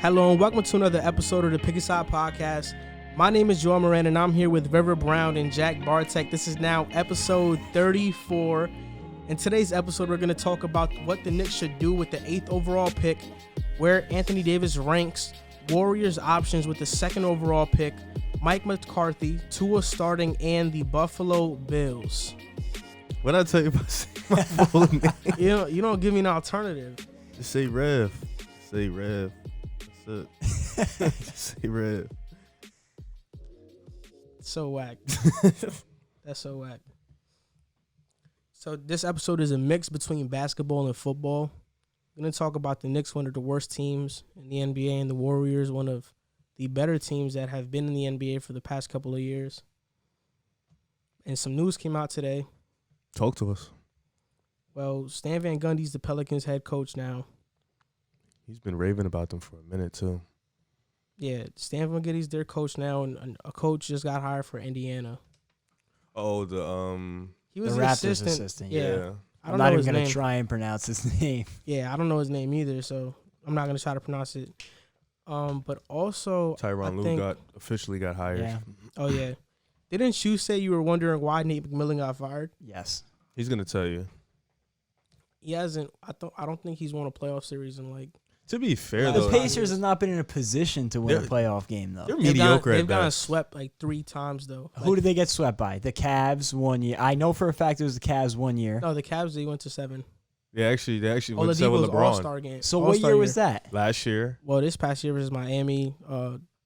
Hello and welcome to another episode of the Pick a Side Podcast. My name is Moran and I'm here with River Brown and Jack Barteck. This is now episode 34. In today's episode, we're going to talk about what the Knicks should do with the 8th overall pick, where Anthony Davis ranks, Warriors options with the 2nd overall pick, Mike McCarthy, Tua starting, and the Buffalo Bills. What I tell you about saying my full name? You don't give me an alternative. Just say Rev. Say Rev. That's it. Just say Rev. So whack. That's so whack. So this episode is a mix between basketball and football. We're going to talk about the Knicks, one of the worst teams in the NBA, and the Warriors, one of the better teams that have been in the NBA for the past couple of years. And some news came out today. Talk to us. Well, Stan Van Gundy's the Pelicans head coach now. He's been raving about them for a minute, too. Yeah, Stan Van Gundy's their coach now, and a coach just got hired for Indiana. Oh, He was the the Raptors assistant. yeah. I don't I'm not know even his going name. to try and pronounce his name. Yeah, I don't know his name either, so I'm not going to try to pronounce it. But also, Tyronn Lue officially got hired. Yeah. Oh, yeah. Didn't you say you were wondering why Nate McMillan got fired? Yes. He's going to tell you. He hasn't. I don't think he's won a playoff series in like. To be fair, The though, Pacers have not been in a position to win a playoff game, though. they're mediocre They've at gotten best. swept like 3 times though. Who did they get swept by? The Cavs 1 year. I know for a fact it was the Cavs 1 year. No, the Cavs. They went to 7. They actually went to with Oladipo's LeBron All-Star game. So All-Star what year was that? last year. Well, this past year was Miami.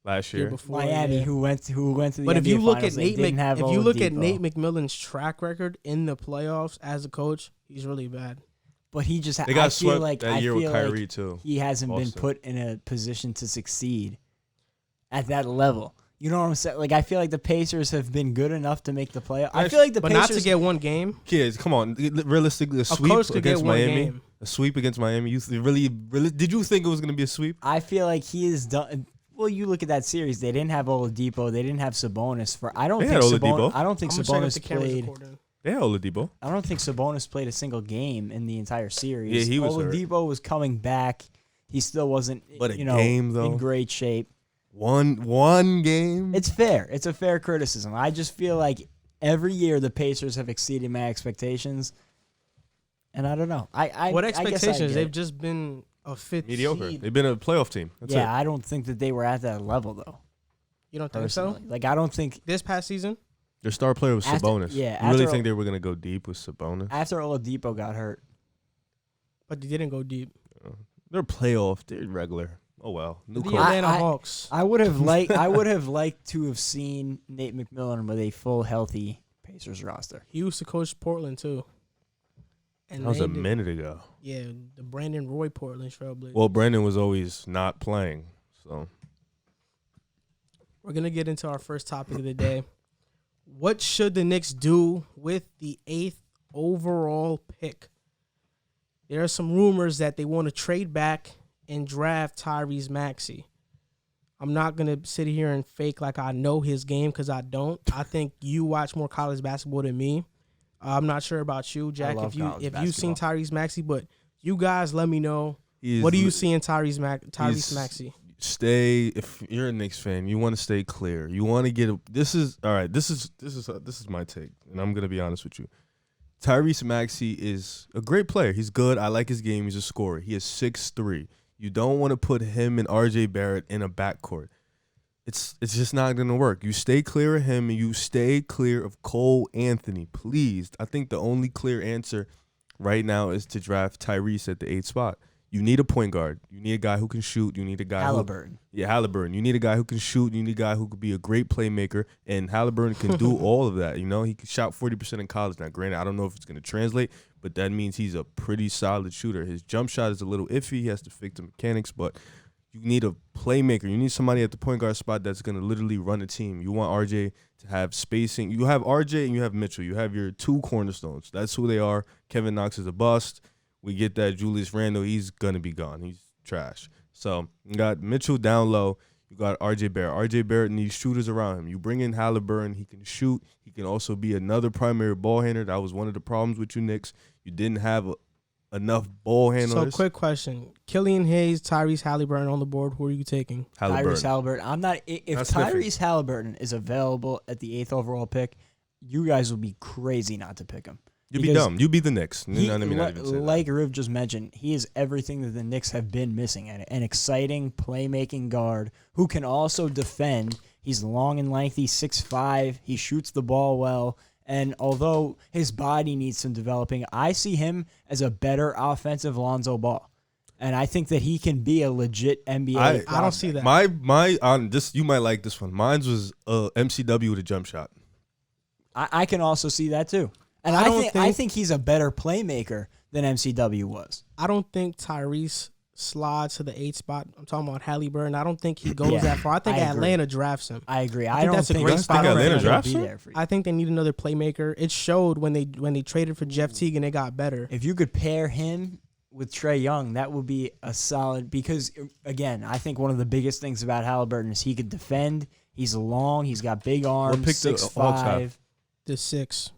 Last Year year. before Miami, yeah. who went to the But NBA if you look Finals, at they Nate, didn't have if you look at Oladipo. Nate McMillan's track record in the playoffs as a coach, he's really bad. But he just They got I feel swept like that I year with feel Kyrie, like too. he hasn't been Boston. put in a position to succeed at that level. You know what I'm saying? Like, I feel like the Pacers have been good enough to make the playoff. I feel like the But Pacers not to get one game. Kids, come on. Realistically, a sweep coach could get against one Miami. game. A sweep against Miami. You really, did you think it was going to be a sweep? I feel like he is done. Well, you look at that series. They didn't have Oladipo. They didn't have Sabonis. I don't They think had Oladipo. I don't think I'm gonna check if the Sabonis camera's played. recording. They had Oladipo. I don't think Sabonis played a single game in the entire series. Yeah, he was hurt. Oladipo was coming back. He still wasn't, But a game, though? in great shape. One game. It's fair. It's a fair criticism. I just feel like every year the Pacers have exceeded my expectations, and I don't know. What I guess I expectations? get They've it. just been a 5th mediocre. seed. They've been a playoff team. That's Yeah, it. I don't think that they were at that level though. You don't think so? Personally, like I don't think This past season? Their star player was After- Sabonis. yeah, You really after- think they were going to go deep with Sabonis? after Oladipo got hurt. But they didn't go deep. They're playoff. They're regular. Oh, well. New The coach. Atlanta I- Hawks. I would have liked to have seen Nate McMillan with a full healthy Pacers roster. He used to coach Portland too. And That was a they did- minute ago. Yeah, the Brandon Roy Portland Trailblazers. Well, Brandon was always not playing. So We're going to get into our first topic of the day. What should the Knicks do with the 8th overall pick? There are some rumors that they want to trade back and draft Tyrese Maxey. I'm not going to sit here and fake like I know his game because I don't. I think you watch more college basketball than me. I'm not sure about you, Jack, love college if you've seen Tyrese Maxey, but you guys let me know. he is What do you li- see in Tyrese he's- Maxey? Stay. If you're a Knicks fan, you want to stay clear. You want to get. This is all right. This is my take, and I'm gonna be honest with you. Tyrese Maxey is a great player. He's good. I like his game. He's a scorer. He is 6'3". You don't want to put him and RJ Barrett in a backcourt. It's just not gonna work. You stay clear of him and you stay clear of Cole Anthony, please. I think the only clear answer right now is to draft Tyrese at the 8th spot. You need a point guard. You need a guy who can shoot. You need a guy Halliburton. Halliburton. You need a guy who can shoot. You need a guy who could be a great playmaker. And Halliburton can do all of that. You know, he shot 40% in college. Now, granted, I don't know if it's going to translate, but that means he's a pretty solid shooter. His jump shot is a little iffy. He has to fix the mechanics, but you need a playmaker. You need somebody at the point guard spot that's going to literally run a team. You want RJ to have spacing. You have RJ and you have Mitchell. You have your 2 cornerstones. That's who they are. Kevin Knox is a bust. We get that Julius Randle, he's going to be gone. He's trash. So you got Mitchell down low. You got RJ Barrett. RJ Barrett needs shooters around him. You bring in Halliburton. He can shoot. He can also be another primary ball handler. That was one of the problems with you Knicks. You didn't have enough ball So, handlers. quick question: Killian Hayes, Tyrese Halliburton on the board. Who are you taking? Tyrese Halliburton. I'm not. If That's different. Tyrese Halliburton is available at the 8th overall pick, you guys will be crazy not to pick him. You'd be Because dumb. You'd be the Knicks. You know what I mean? Like Riv just mentioned, he is everything that the Knicks have been missing. An exciting playmaking guard who can also defend. He's long and lengthy, 6'5". He shoots the ball well. And although his body needs some developing, I see him as a better offensive Lonzo Ball. And I think that he can be a legit NBA. I don't see that. My this you might like this one. Mine's was MCW with a jump shot. I can also see that too. And I think he's a better playmaker than MCW was. I don't think Tyrese slides to the 8th spot. I'm talking about Halliburton. I don't think he goes that far. I think Atlanta drafts him. I agree. I think that's a great spot. Think Atlanta drafts be him? there for you. I think they need another playmaker. It showed when they traded for Jeff Teague and they got better. If you could pair him with Trae Young, that would be a solid. Because again, I think one of the biggest things about Halliburton is he could defend. He's long. He's got big arms. What pick the Hawks have? 6'5". The 6.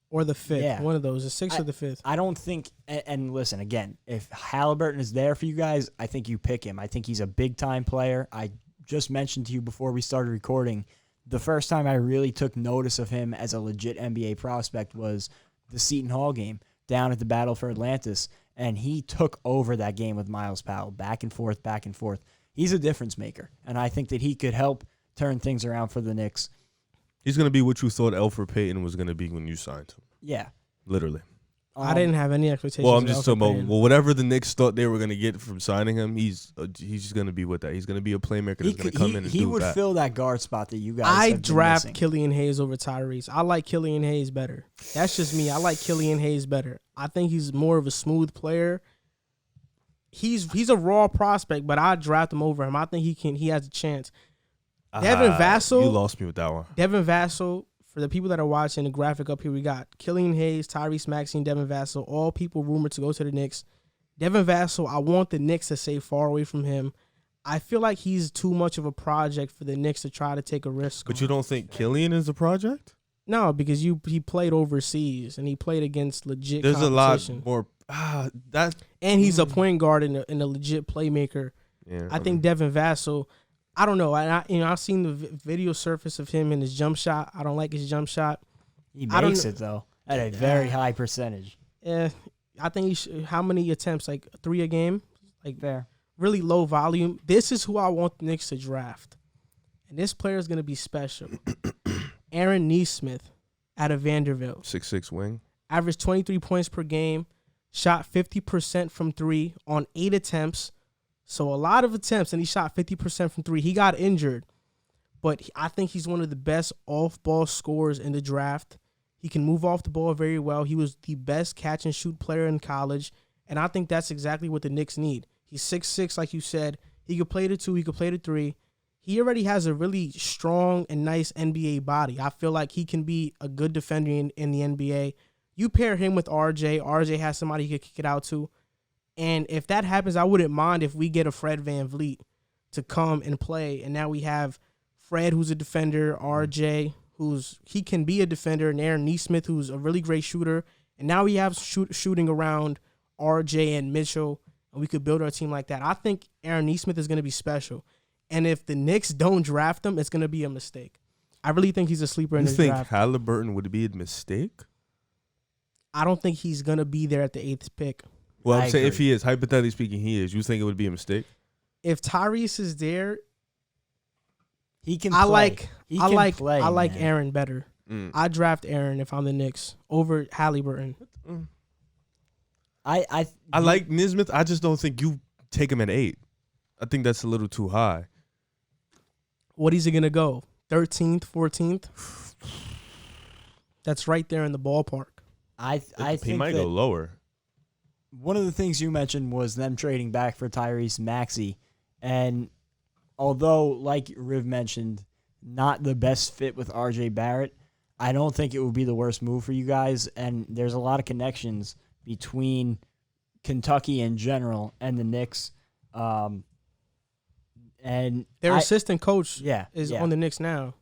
Or the 5th. Yeah. One of those. The 6th or the 5th. I don't think, and listen, again, if Halliburton is there for you guys, I think you pick him. I think he's a big-time player. I just mentioned to you before we started recording, the first time I really took notice of him as a legit NBA prospect was the Seton Hall game down at the Battle for Atlantis, and he took over that game with Miles Powell, back and forth, back and forth. He's a difference maker, and I think that he could help turn things around for the Knicks. He's gonna be what you thought Elfrid Payton was gonna be when you signed him. Yeah. Literally. I didn't have any expectations. Well, I'm just talking about Payton. whatever the Knicks thought they were gonna get from signing him. He's just gonna be with that. He's gonna be a playmaker that's gonna come in and he do would that. fill that guard spot that you guys I have been draft missing. Killian Hayes over Tyrese. I like Killian Hayes better. That's just me. I like Killian Hayes better. I think he's more of a smooth player. He's a raw prospect, but I draft him over him. I think he has a chance. Devin Vassell. You lost me with that one. Devin Vassell, for the people that are watching the graphic up here, we got Killian Hayes, Tyrese Maxey, and Devin Vassell, all people rumored to go to the Knicks. Devin Vassell, I want the Knicks to stay far away from him. I feel like he's too much of a project for the Knicks to try to take a risk But on. you don't think Killian is a project? No, because he played overseas and he played against legit There's a lot competition. more. That And he's a point guard and a legit playmaker. yeah, I think Devin Vassell, I don't know. I've seen the video surface of him and his jump shot. I don't like his jump shot. He I don't makes kn- it, though, at a very high percentage. Yeah, I think he should. How many attempts? Like 3 a game? Like Fair. really low volume. This is who I want the Knicks to draft. And this player is going to be special. Aaron Nesmith out of Vanderbilt. 6'6" wing. Averaged 23 points per game. Shot 50% from 3 on 8 attempts. So a lot of attempts, and he shot 50% from 3. He got injured. But I think he's one of the best off-ball scorers in the draft. He can move off the ball very well. He was the best catch-and-shoot player in college. And I think that's exactly what the Knicks need. He's 6'6", like you said. He could play the 2. He could play the 3. He already has a really strong and nice NBA body. I feel like he can be a good defender in the NBA. You pair him with RJ. RJ has somebody he could kick it out to. And if that happens, I wouldn't mind if we get a Fred VanVleet to come and play. And now we have Fred, who's a defender, RJ, he can be a defender, and Aaron Nesmith, who's a really great shooter. And now we have shooting around RJ and Mitchell, and we could build our team like that. I think Aaron Nesmith is going to be special. And if the Knicks don't draft him, it's going to be a mistake. I really think he's a sleeper in You this think draft. Halliburton would be a mistake? I don't think he's going to be there at the 8th pick. Well, I I'm saying if agree. he is, hypothetically speaking, he is. You think it would be a mistake? If Tyrese is there, He can I play. like He I can like play, I like man. Aaron better. I draft Aaron if I'm the Knicks over Halliburton. I like Nesmith. I just don't think you take him at 8. I think that's a little too high. What is he gonna go? 13th, 14th? That's right there in the ballpark. I He think might that go lower. one of the things you mentioned was them trading back for Tyrese Maxey. And although, like Riv mentioned, not the best fit with RJ Barrett, I don't think it would be the worst move for you guys. And there's a lot of connections between Kentucky in general and the Knicks. And Their assistant coach is yeah. on the Knicks now.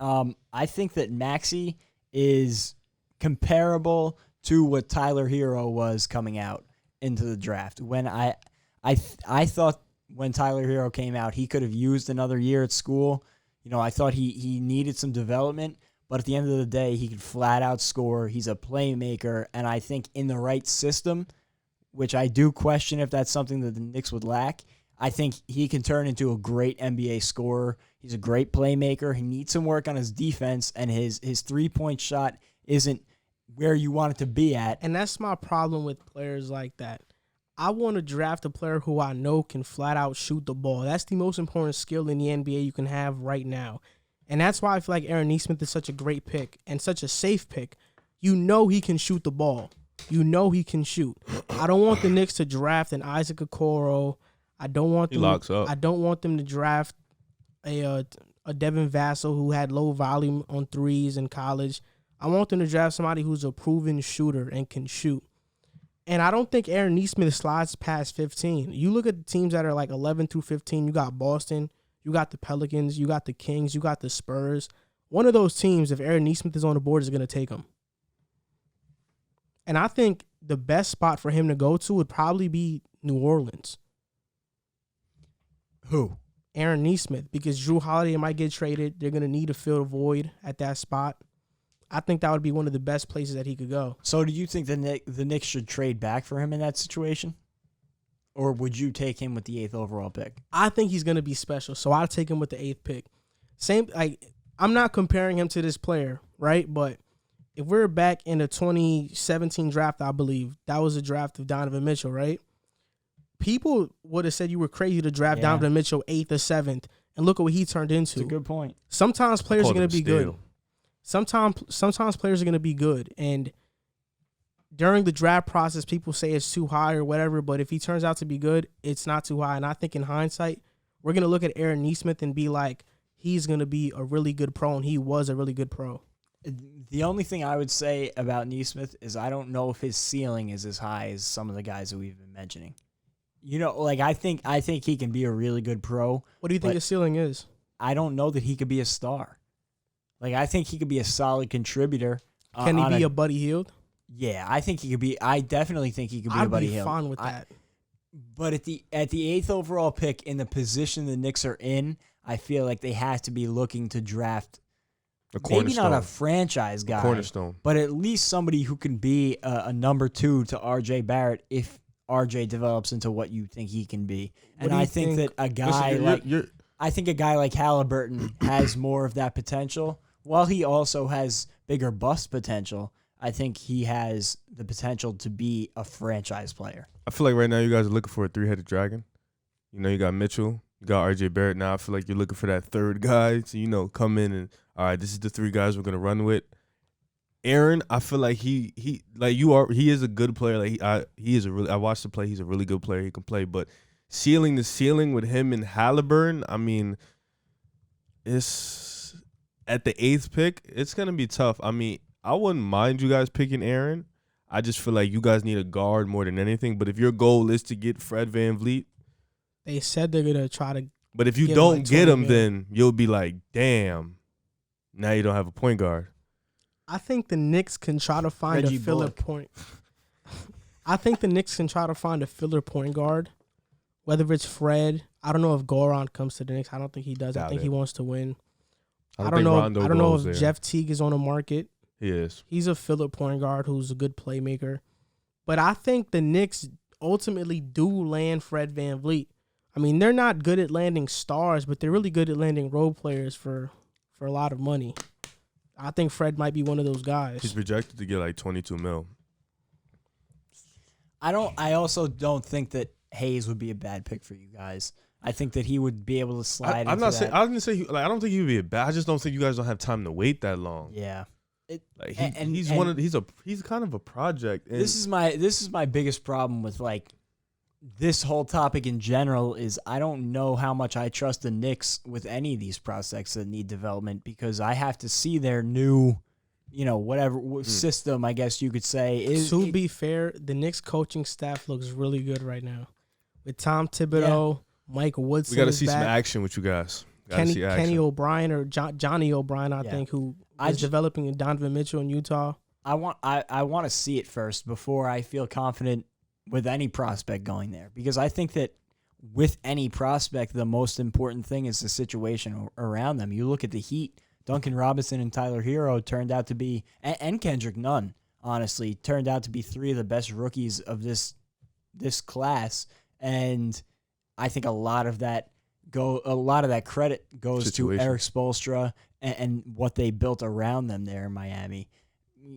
I think that Maxey is comparable to what Tyler Hero was coming out into the draft. When I thought when Tyler Hero came out, he could have used another year at school. I thought he needed some development, but at the end of the day, he could flat out score. He's a playmaker, and I think in the right system, which I do question if that's something that the Knicks would lack, I think he can turn into a great NBA scorer. He's a great playmaker. He needs some work on his defense, and his 3-point shot isn't where you want it to be at. And that's my problem with players like that. I want to draft a player who I know can flat out shoot the ball. That's the most important skill in the NBA you can have right now. And that's why I feel like Aaron Nesmith is such a great pick and such a safe pick. You know he can shoot the ball. You know he can shoot. I don't want the Knicks to draft an Isaac Okoro. I don't want them. He locks up. I don't want them to draft a Devin Vassell who had low volume on threes in college. I want them to draft somebody who's a proven shooter and can shoot. And I don't think Aaron Nesmith slides past 15. You look at the teams that are like 11 through 15. You got Boston. You got the Pelicans. You got the Kings. You got the Spurs. One of those teams, if Aaron Nesmith is on the board, is going to take him. And I think the best spot for him to go to would probably be New Orleans. Who? Aaron Nesmith, because Drew Holiday might get traded. They're going to need to fill the void at that spot. I think that would be one of the best places that he could go. So do you think the Knicks should trade back for him in that situation? Or would you take him with the 8th overall pick? I think he's going to be special, so I'll take him with the 8th pick. I'm not comparing him to this player, right? But if we're back in the 2017 draft, I believe, that was a draft of Donovan Mitchell, right? People would have said you were crazy to draft Donovan Mitchell 8th or 7th, and look at what he turned into. That's a good point. Sometimes players are going to be good. Sometimes players are going to be good, and during the draft process, people say it's too high or whatever, but if he turns out to be good, it's not too high. And I think in hindsight, we're going to look at Aaron Nesmith and be like, he's going to be a really good pro, and he was a really good pro. The only thing I would say about Nesmith is I don't know if his ceiling is as high as some of the guys that we've been mentioning. I think he can be a really good pro. What do you think his ceiling is? I don't know that he could be a star. I think he could be a solid contributor. Can he be a Buddy Hield? Yeah, I think he could be. I definitely think he could be a Buddy Hield. I'd be fine with that. But at the 8th overall pick, in the position the Knicks are in, I feel like they have to be looking to draft maybe not a franchise guy, cornerstone, but at least somebody who can be a number 2 to R.J. Barrett if R.J. develops into what you think he can be. And I think that a guy I think a guy like Halliburton has more of that potential. While he also has bigger bust potential, I think he has the potential to be a franchise player. I feel like right now you guys are looking for a 3-headed dragon. You got Mitchell, you got R.J. Barrett. Now I feel like you're looking for that third guy to, come in and, all right, this is the 3 guys we're going to run with. Aaron, I feel like he is a good player. I watched him play. He's a really good player. He can play, but ceiling to ceiling with him and Halliburton, I mean, it's at the 8th pick, it's going to be tough. I mean, I wouldn't mind you guys picking Aaron. I just feel like you guys need a guard more than anything. But if your goal is to get Fred VanVleet, they said they're going to try to. But if you don't get him, then you'll be like, damn, now you don't have a point guard. I think the Knicks can try to find a filler point. I think the Knicks can try to find a filler point guard, whether it's Fred. I don't know if Goran comes to the Knicks. I don't think he does. I think he wants to win. I don't know if Jeff Teague is on the market. He is. He's a filler point guard who's a good playmaker. But I think the Knicks ultimately do land Fred VanVleet. I mean, they're not good at landing stars, but they're really good at landing role players for a lot of money. I think Fred might be one of those guys. He's projected to get like $22 million. I also don't think that Hayes would be a bad pick for you guys. I think that he would be able to slide. I didn't say. I don't think he would be a bad. I just don't think you guys don't have time to wait that long. Yeah, he's kind of a project. This is my biggest problem with this whole topic in general is I don't know how much I trust the Knicks with any of these prospects that need development because I have to see their new, system, I guess you could say. To be fair, the Knicks coaching staff looks really good right now. With Tom Thibodeau, Mike Woodson. We got to see some action with you guys. Kenny O'Brien or Johnny O'Brien, I think, who is developing in Donovan Mitchell in Utah. I want to see it first before I feel confident with any prospect going there, because I think that with any prospect, the most important thing is the situation around them. You look at the Heat, Duncan Robinson and Tyler Hero turned out to be, and Kendrick Nunn, honestly, turned out to be three of the best rookies of this class, and I think a lot of that credit goes to Eric Spoelstra and what they built around them there in Miami.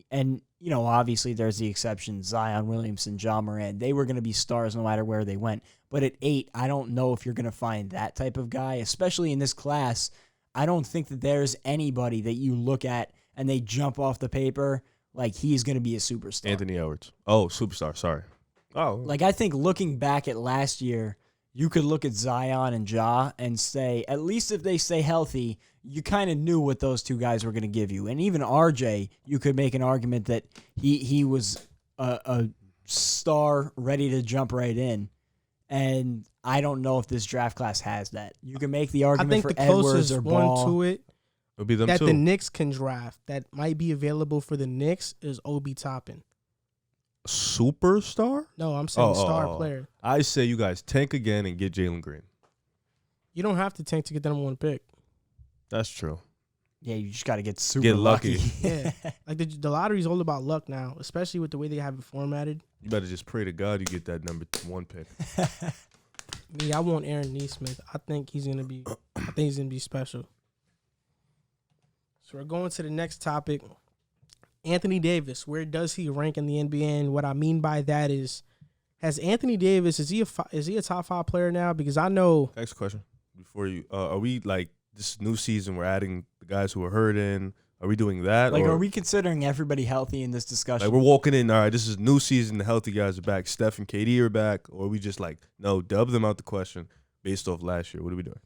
And, obviously there's the exceptions, Zion Williamson, John Moran. They were going to be stars no matter where they went. But at 8, I don't know if you're going to find that type of guy, especially in this class. I don't think that there's anybody that you look at and they jump off the paper like he's going to be a superstar. Anthony Edwards. Oh, superstar. Sorry. Oh. Like, I think looking back at last year, you could look at Zion and Ja and say, at least if they stay healthy, you kind of knew what those two guys were going to give you. And even RJ, you could make an argument that he was a star ready to jump right in. And I don't know if this draft class has that. You can make the argument for Edwards or Ball. I think the closest one to it It'll be them that too. the Knicks can draft that might be available for the Knicks is Obi Toppin. Superstar? No, I'm saying star player. I say you guys tank again and get Jalen Green. You don't have to tank to get the number 1 pick. That's true. Yeah, you just got to get super lucky. Yeah, like the lottery is all about luck now, especially with the way they have it formatted. You better just pray to God you get that number 1 pick. Me, I want Aaron Nesmith. I think he's gonna be special. So we're going to the next topic. Anthony Davis, where does he rank in the NBA? And what I mean by that is, has Anthony Davis, is he a top 5 player now? Because I know. Next question. Before you, are we like this new season? We're adding the guys who are hurt in. Are we doing that? Like, or, are we considering everybody healthy in this discussion? like we're walking in? All right, this is new season. The healthy guys are back. Steph and KD are back. Or are we just like dub them out the question based off last year? What are we doing?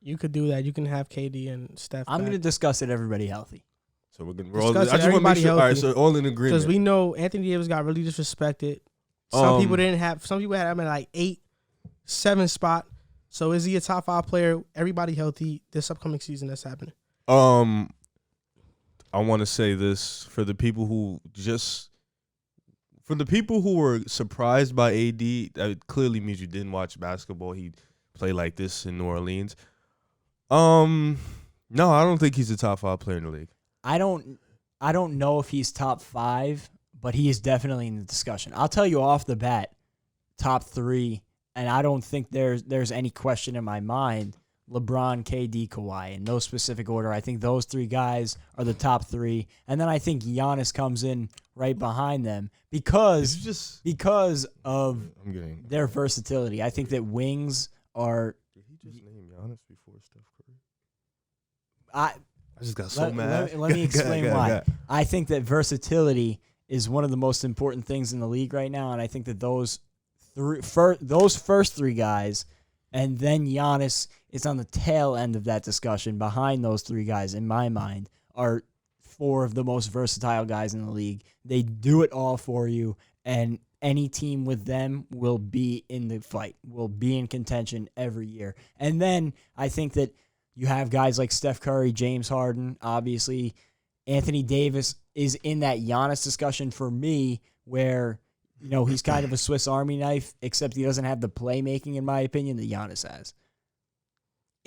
You could do that. You can have KD and Steph. I'm going to discuss it. Everybody healthy. So we're gonna. Discuss I it, just want to make everybody sure. All right, healthy. so all in agreement. Because we know Anthony Davis got really disrespected. Some people didn't have. Some people had him at like 8, 7 spot. So is he a top 5 player? Everybody healthy this upcoming season that's happening. I want to say this for the people who were surprised by AD. That clearly means you didn't watch basketball. He played like this in New Orleans. No, I don't think he's a top 5 player in the league. I don't know if he's top 5, but he is definitely in the discussion. I'll tell you off the bat, top 3, and I don't think there's any question in my mind. LeBron, KD, Kawhi, in no specific order. I think those 3 guys are the top 3, and then I think Giannis comes in right behind them because of their versatility. I think that wings are. Did he just name Giannis before Steph Curry? I just got so mad. Let me explain why. I think that versatility is one of the most important things in the league right now, and I think that those first 3 guys, and then Giannis is on the tail end of that discussion behind those 3 guys, in my mind, are 4 of the most versatile guys in the league. They do it all for you, and any team with them will be in the fight, will be in contention every year. And then I think that you have guys like Steph Curry, James Harden, obviously. Anthony Davis is in that Giannis discussion for me where, he's kind of a Swiss Army knife, except he doesn't have the playmaking, in my opinion, that Giannis has.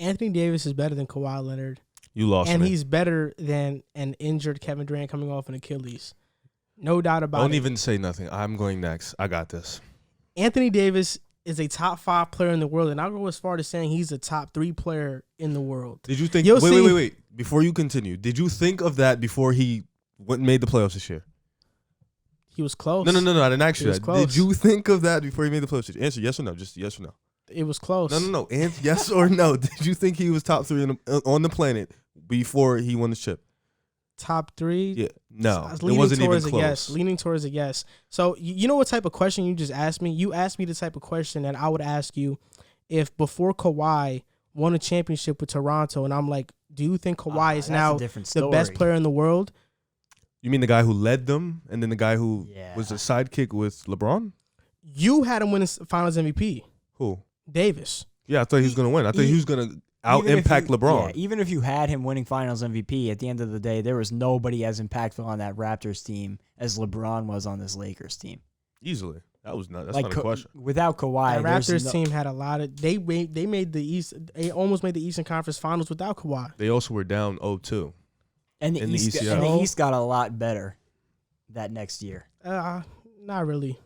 Anthony Davis is better than Kawhi Leonard. You lost and me. He's better than an injured Kevin Durant coming off an Achilles. No doubt about it. Don't even say nothing. I'm going next. I got this. Anthony Davis is a top 5 player in the world, and I'll go as far as saying he's a top 3 player in the world. Did you think? You'll Wait. Before you continue, did you think of that before he went and made the playoffs this year? He was close. No. I didn't ask you that. Close. Did you think of that before he made the playoffs this year? Answer yes or no. Just yes or no. It was close. No. Answer yes or no. Did you think he was top 3 on the planet before he won the chip? Top 3? Yeah. No. It wasn't even close. Yes. Leaning towards a yes. So you know what type of question you just asked me? You asked me the type of question that I would ask you if before Kawhi won a championship with Toronto, and I'm like, do you think Kawhi is now the best player in the world? You mean the guy who led them and then the guy who was a sidekick with LeBron? You had him win the Finals MVP. Who? Davis. Yeah, I thought he was going to win. I thought he was going to out-impact LeBron. Yeah, even if you had him winning Finals MVP, at the end of the day, there was nobody as impactful on that Raptors team as LeBron was on this Lakers team. Easily. That's Like, not a question. Without Kawhi, The Raptors team had a lot of. They made the East. They almost made the Eastern Conference Finals without Kawhi. They also were down 0-2. and the in the East, ECL. and the East got a lot better that next year. Not really.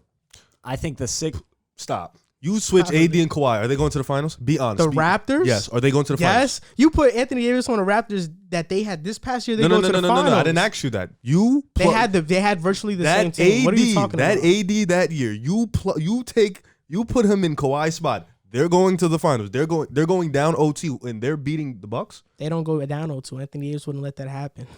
I think the six. Stop. You switch AD and Kawhi. Are they going to the finals? Be honest. The Raptors? Yes. Are they going to the finals? Yes. You put Anthony Davis on the Raptors that they had this past year. They go to the finals. No. I didn't ask you that. They had virtually the same team. What are you talking about? That AD that year, you put him in Kawhi's spot. They're going to the finals. They're going down 0-2 and they're beating the Bucks. They don't go down 0-2. Anthony Davis wouldn't let that happen.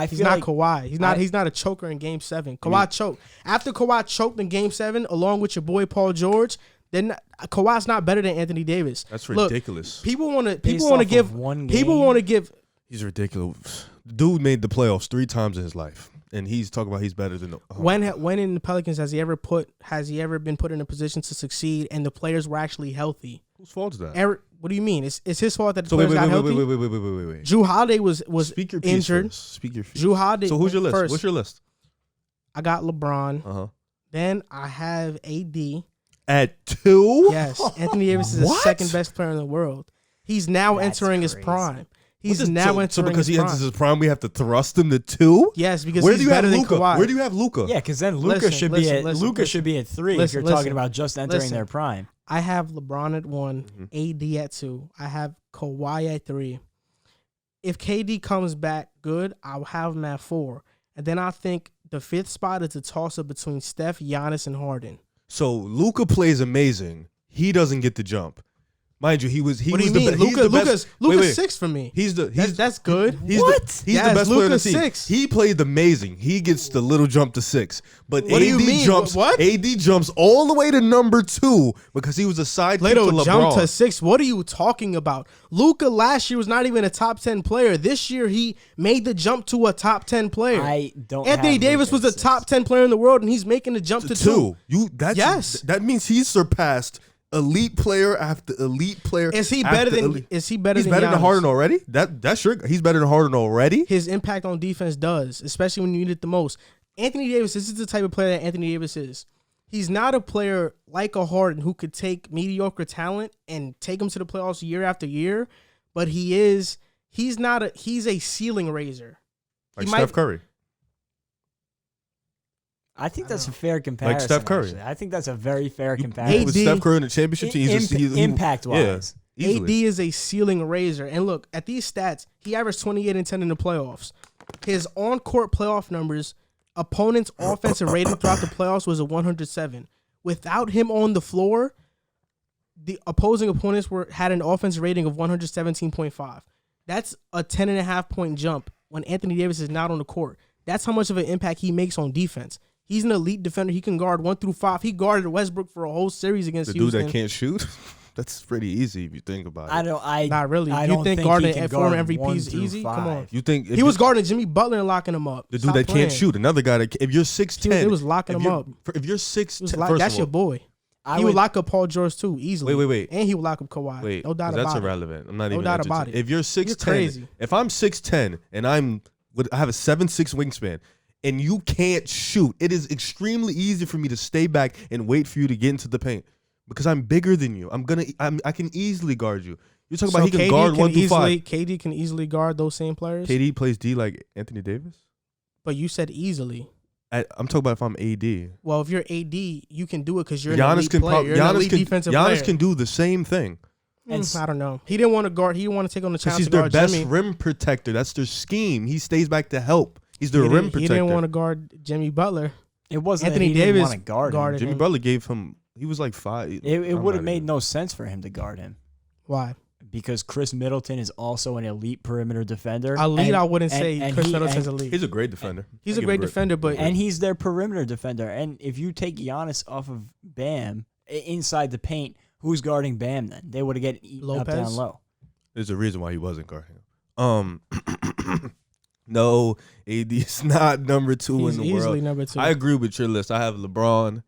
He's not Kawhi. He's not a choker in Game 7. Kawhi choked. After Kawhi choked in Game 7, along with your boy Paul George, then Kawhi's not better than Anthony Davis. That's ridiculous. Look, people want to give. He's ridiculous. The dude made the playoffs 3 times in his life, and he's talking about he's better than. When in the Pelicans has he ever been put in a position to succeed and the players were actually healthy? Whose fault is that? What do you mean? It's his fault that the players got healthy. Wait. Drew Holiday was Speak your piece injured. First. Speak your piece. Drew Holiday. So who's your list? First, What's your list? I got LeBron. Uh huh. Then I have AD. At 2? Yes, Anthony Davis is the second best player in the world. He's now entering his prime. So because he enters his prime, we have to thrust him to 2? Yes, because he's better than Kawhi. Where do you have Luka? Yeah, because then Luka should be at 3 if you're talking about just entering their prime. I have LeBron at 1, AD at 2. I have Kawhi at 3. If KD comes back good, I'll have him at 4. And then I think the 5th spot is a toss-up between Steph, Giannis, and Harden. So Luka plays amazing. He doesn't get the jump. Mind you, he was What do you the mean? best. Luka's 6 for me. That's good. He's the best player on the team. 6. He played amazing. He gets the little jump to 6. But What do you mean? AD jumps all the way to number 2 because he was a sidekick to LeBron. Jump to 6. What are you talking about? Luka last year was not even a top 10 player. This year he made the jump to a top 10 player. Anthony Davis was a top 10 player in the world, and he's making the jump to 2. That means he's surpassed elite player after elite player. Is he better than Harden already? That's sure. He's better than Harden already. His impact on defense does, especially when you need it the most. Anthony Davis, this is the type of player that Anthony Davis is. He's not a player like a Harden who could take mediocre talent and take him to the playoffs year after year, but he's a ceiling raiser. Like Steph Curry. I think that's a fair comparison. Like Steph Curry. Actually. I think that's a very fair comparison. With Steph Curry in the championship team, impact-wise. Yeah, AD is a ceiling raiser. And look, at these stats, he averaged 28 and 10 in the playoffs. His on-court playoff numbers, opponents' offensive rating throughout the playoffs was a 107. Without him on the floor, the opposing opponents had an offensive rating of 117.5. That's a 10.5-point jump when Anthony Davis is not on the court. That's how much of an impact he makes on defense. He's an elite defender. He can guard 1 through 5. He guarded Westbrook for a whole series against Houston. The dude that can't shoot? That's pretty easy if you think about it. Not really. You think guarding former MVP is easy? Come on. You think he was guarding Jimmy Butler and locking him up? The dude that can't shoot. Another guy that if you're 6'10", it was locking him up. If you're 6'10", that's your boy. He would lock up Paul George too easily. Wait. And he would lock up Kawhi. No doubt about it. That's irrelevant. I'm not even. No doubt about it. If you're 6'10", if I'm 6'10" and I have a 7'6" wingspan, and you can't shoot, it is extremely easy for me to stay back and wait for you to get into the paint because I'm bigger than you. I can easily guard you. You're talking about he can guard 1 through 5. KD can easily guard those same players. KD plays D like Anthony Davis. But you said easily. I'm talking about if I'm AD. Well, if you're AD, you can do it because you're an elite player. You're an elite defensive player. Giannis can do the same thing. I don't know. He didn't want to guard. He didn't want to take on the challenge. He's their best Jimmy. rim protector. That's their scheme. He stays back to help. He's their rim protector. He didn't want to guard Jimmy Butler. It wasn't Anthony that he Davis didn't want to guard him. Jimmy Butler gave him. He was like 5. It would have made no sense for him to guard him. Why? Because Chris Middleton is also an elite perimeter defender. Elite, I wouldn't say Chris Middleton's elite. He's a great defender. He's a great defender, but he's their perimeter defender. And if you take Giannis off of Bam inside the paint, who's guarding Bam then? They would have get eaten up down low. There's a reason why he wasn't guarding him. No, AD is not number 2 in the world. Number 2. I agree with your list. I have LeBron,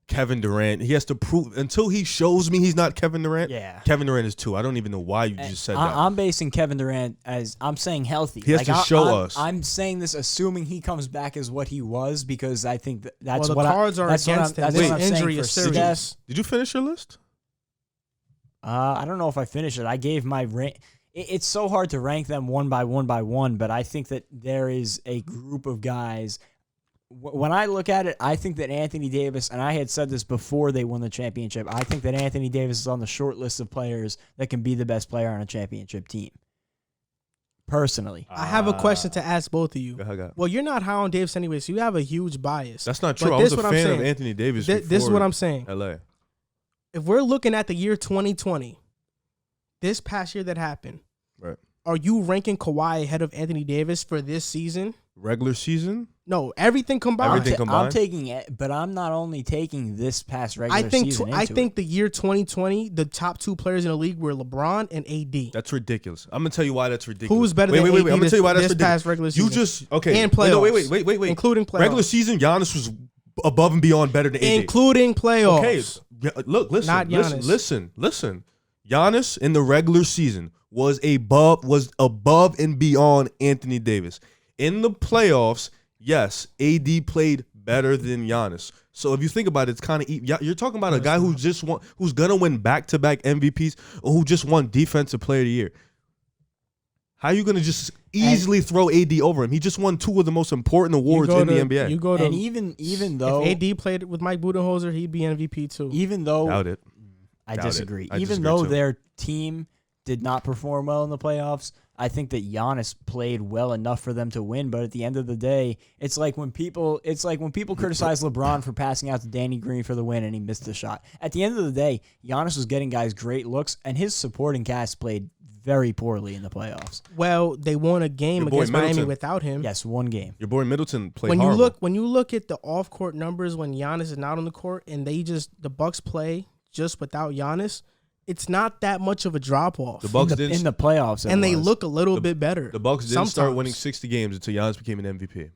Kevin Durant. He has to prove until he shows me he's not Kevin Durant. Yeah. Kevin Durant is 2. I don't even know why you just said that. I'm basing Kevin Durant as I'm saying healthy. He has to show us. I'm saying this assuming he comes back as what he was because I think that's the what cards are that's against him. That's This what I'm saying injury for is serious. Did you finish your list? I don't know if I finished it. I gave my rank. It's so hard to rank them one by one, but I think that there is a group of guys. When I look at it, I think that Anthony Davis, and I had said this before they won the championship, I think that Anthony Davis is on the short list of players that can be the best player on a championship team. Personally. I have a question to ask both of you. Go ahead. Well, you're not high on Davis anyway, so you have a huge bias. That's not true. But I was this a what I'm fan of saying. Anthony Davis This is before what I'm saying. LA. If we're looking at the year 2020, this past year that happened, Right. are you ranking Kawhi ahead of Anthony Davis for this season? Regular season? No, everything combined. Everything combined? I'm taking it, but I'm not only taking this past regular season I into think it. the year 2020, the top 2 players in the league were LeBron and AD. That's ridiculous. I'm gonna tell you why that's ridiculous. Who's better than wait, AD I'm gonna tell you why that's this ridiculous. past regular season? You just okay. And playoffs. Wait. Including playoffs. Regular season, Giannis was above and beyond better than AD. Including playoffs. Okay, look, listen, Not Giannis. listen. Giannis in the regular season was above and beyond Anthony Davis. In the playoffs, yes, AD played better than Giannis. So if you think about it, it's kind of you're talking about a guy who's gonna win back-to-back MVPs or who just won Defensive Player of the Year. How are you gonna just easily throw AD over him? He just won 2 of the most important awards in the NBA. You go to, And even though if AD played with Mike Budenholzer, he'd be MVP too. even though Doubt it. I Doubt it. disagree. I Even disagree though too. their team did not perform well in the playoffs, I think that Giannis played well enough for them to win. But at the end of the day, it's like when people criticize LeBron for passing out to Danny Green for the win and he missed the shot. At the end of the day, Giannis was getting guys great looks, and his supporting cast played very poorly in the playoffs. Well, they won a game Your boy against Miami Middleton. without him. Yes, one game. Your boy Middleton played When horrible. you look at the off court numbers when Giannis is not on the court and the Bucks play just without Giannis, it's not that much of a drop off. The Bucks In the playoffs, and they was. look a little bit better. The Bucks didn't start sometimes. winning 60 games until Giannis became an MVP.